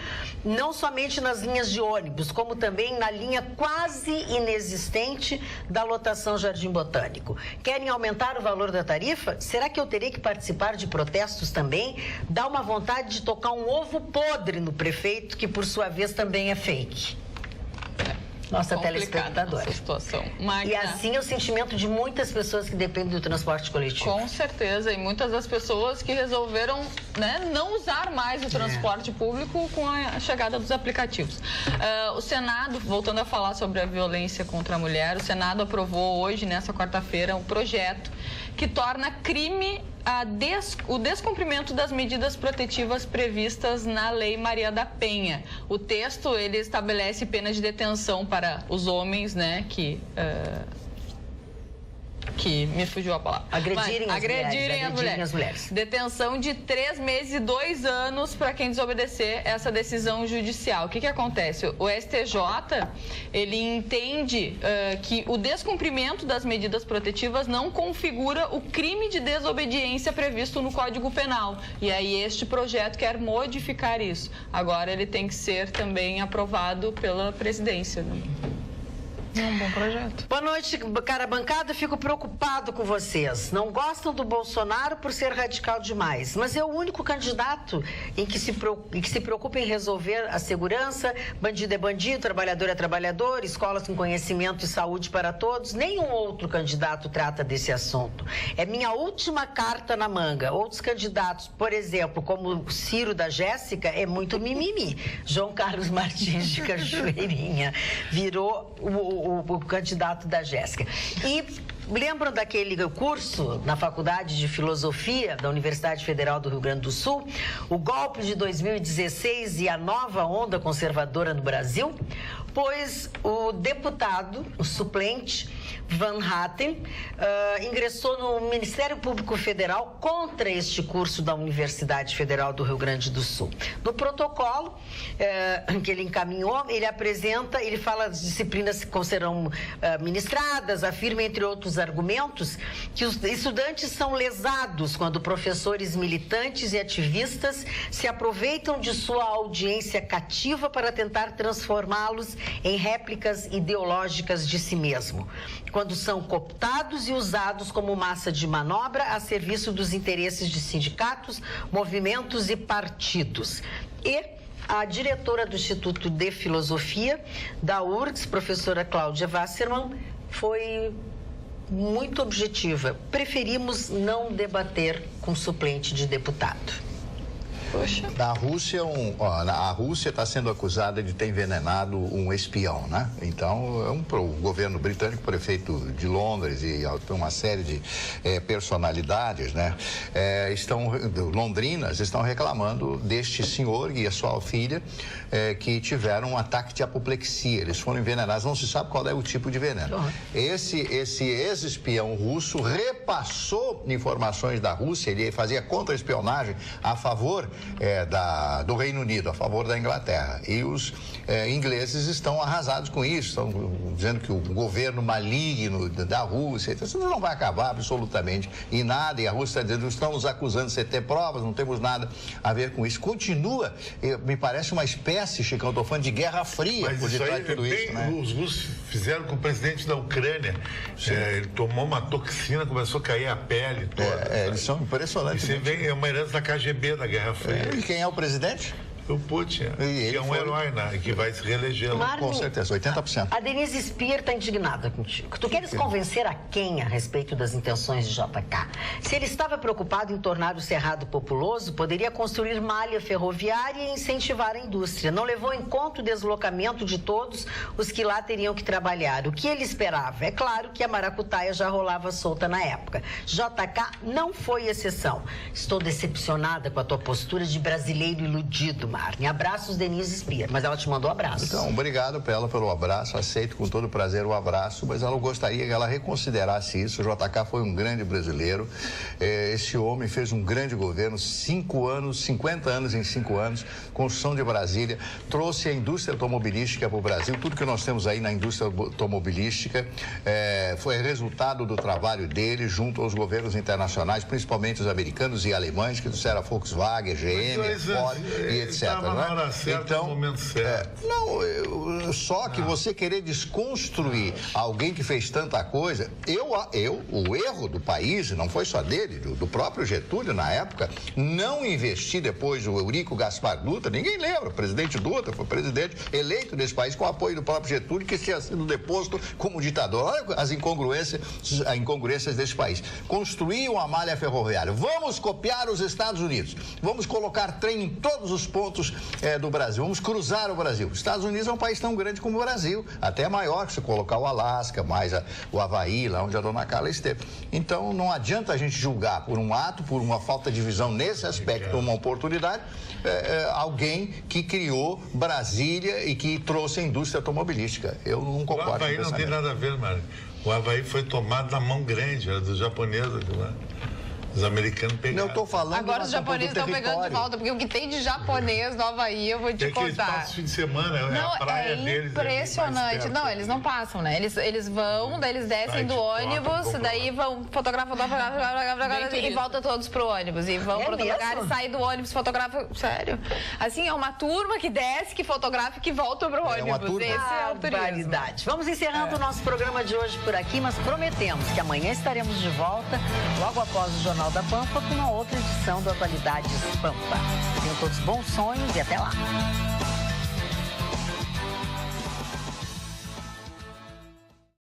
não somente nas linhas de ônibus, como também na linha quase inexistente da lotação Jardim Botânico. Querem aumentar o valor da tarifa? Será que eu terei que participar de protestos também? Dá uma vontade de tocar um ovo podre no prefeito, que por sua vez também é fake. nossa telespectadora. Essa situação. E assim é o sentimento de muitas pessoas que dependem do transporte coletivo. Com certeza, e muitas das pessoas que resolveram, né, não usar mais o transporte público com a chegada dos aplicativos. O Senado, voltando a falar sobre a violência contra a mulher, o Senado aprovou hoje, nessa quarta-feira, um projeto que torna crime o descumprimento das medidas protetivas previstas na Lei Maria da Penha. O texto, ele estabelece pena de detenção para os homens, né, que me fugiu a palavra. Agredirem as mulheres. Detenção de 3 meses e 2 anos para quem desobedecer essa decisão judicial. O que acontece? O STJ, ele entende que o descumprimento das medidas protetivas não configura o crime de desobediência previsto no Código Penal. E aí este projeto quer modificar isso. Agora ele tem que ser também aprovado pela presidência, né? É um bom projeto. Boa noite, cara bancada. Fico preocupado com vocês. Não gostam do Bolsonaro por ser radical demais, mas é o único candidato que se preocupa em resolver a segurança. Bandido é bandido, trabalhador é trabalhador, escolas com conhecimento e saúde para todos. Nenhum outro candidato trata desse assunto. É minha última carta na manga. Outros candidatos, por exemplo, como o Ciro da Jéssica, é muito mimimi. João Carlos Martins de Cachoeirinha virou o candidato da Jéssica. E lembram daquele curso na Faculdade de Filosofia da Universidade Federal do Rio Grande do Sul? O golpe de 2016 e a nova onda conservadora no Brasil? Pois o deputado, o suplente, Van Hatten, ingressou no Ministério Público Federal contra este curso da Universidade Federal do Rio Grande do Sul. No protocolo que ele encaminhou, ele fala das disciplinas que serão ministradas, afirma, entre outros argumentos, que os estudantes são lesados quando professores militantes e ativistas se aproveitam de sua audiência cativa para tentar transformá-los em réplicas ideológicas de si mesmo, quando são cooptados e usados como massa de manobra a serviço dos interesses de sindicatos, movimentos e partidos. E a diretora do Instituto de Filosofia da URGS, professora Cláudia Wasserman, foi muito objetiva. Preferimos não debater com suplente de deputado. Poxa. A Rússia está sendo acusada de ter envenenado um espião, né? Então, o governo britânico, o prefeito de Londres e uma série de personalidades, né? Londrinas estão reclamando deste senhor e a sua filha que tiveram um ataque de apoplexia. Eles foram envenenados, não se sabe qual é o tipo de veneno. Esse ex-espião russo repassou informações da Rússia, ele fazia contra-espionagem a favor do Reino Unido, a favor da Inglaterra. E os ingleses estão arrasados com isso, estão dizendo que o governo maligno da Rússia, isso não vai acabar absolutamente em nada, e a Rússia está dizendo, estão nos acusando de ter provas, não temos nada a ver com isso. Continua, me parece uma espécie, Chicão, estou falando de Guerra Fria, mas por detrás de tudo isso, né? Os russos fizeram com o presidente da Ucrânia, ele tomou uma toxina, começou a cair a pele toda. Eles são impressionantes. É uma herança da KGB, da Guerra Fria. E quem é o presidente? O Putin, que é um herói, né? Que vai se reeleger. Com certeza, 80%. A Denise Speer está indignada contigo. Tu queres convencer a quem a respeito das intenções de JK? Se ele estava preocupado em tornar o Cerrado populoso, poderia construir malha ferroviária e incentivar a indústria. Não levou em conta o deslocamento de todos os que lá teriam que trabalhar. O que ele esperava? É claro que a maracutaia já rolava solta na época. JK não foi exceção. Estou decepcionada com a tua postura de brasileiro iludido, Marne. Abraços, Denise Speer. Mas ela te mandou abraço. Então, obrigado pelo abraço. Aceito com todo prazer o abraço, mas ela gostaria que ela reconsiderasse isso. O JK foi um grande brasileiro. Esse homem fez um grande governo, 50 anos em 5 anos, construção de Brasília, trouxe a indústria automobilística para o Brasil. Tudo que nós temos aí na indústria automobilística foi resultado do trabalho dele junto aos governos internacionais, principalmente os americanos e alemães, que trouxeram a Volkswagen, GM, Ford e etc. Não na hora certa, então, no momento certo. Só que você querer desconstruir alguém que fez tanta coisa, o erro do país, não foi só dele, do próprio Getúlio na época, não investir depois o Eurico Gaspar Dutra, ninguém lembra, o presidente Dutra foi presidente eleito nesse país com o apoio do próprio Getúlio, que tinha sido deposto como ditador. Olha as incongruências desse país. Construir uma malha ferroviária. Vamos copiar os Estados Unidos. Vamos colocar trem em todos os pontos do Brasil. Vamos cruzar o Brasil. Os Estados Unidos é um país tão grande como o Brasil, até maior que se colocar o Alasca, mais o Havaí, lá onde a dona Carla esteve. Então, não adianta a gente julgar por um ato, por uma falta de visão nesse aspecto, uma oportunidade, alguém que criou Brasília e que trouxe a indústria automobilística. Eu não concordo com isso. O Havaí não tem nada a ver, Mário. O Havaí foi tomado na mão grande, era dos japoneses lá. Os americanos pegaram. Não, eu tô falando. Agora os japoneses estão pegando de volta, porque o que tem de japonês no Havaí, eu vou te contar. Eles passam fim de semana, não, a praia deles. Impressionante. Não, eles não passam, né? Eles vão, daí eles descem do ônibus, daí vão fotografam e voltam todos pro ônibus. E vão para outro lugar e saem do ônibus, fotografam. Sério? Assim, é uma turma que desce, que fotografa e que volta pro ônibus. Esse é o turismo. Vamos encerrando o nosso programa de hoje por aqui, mas prometemos que amanhã estaremos de volta, logo após o Jornal da Pampa, com uma outra edição do Atualidades Pampa. Tenham todos bons sonhos e até lá.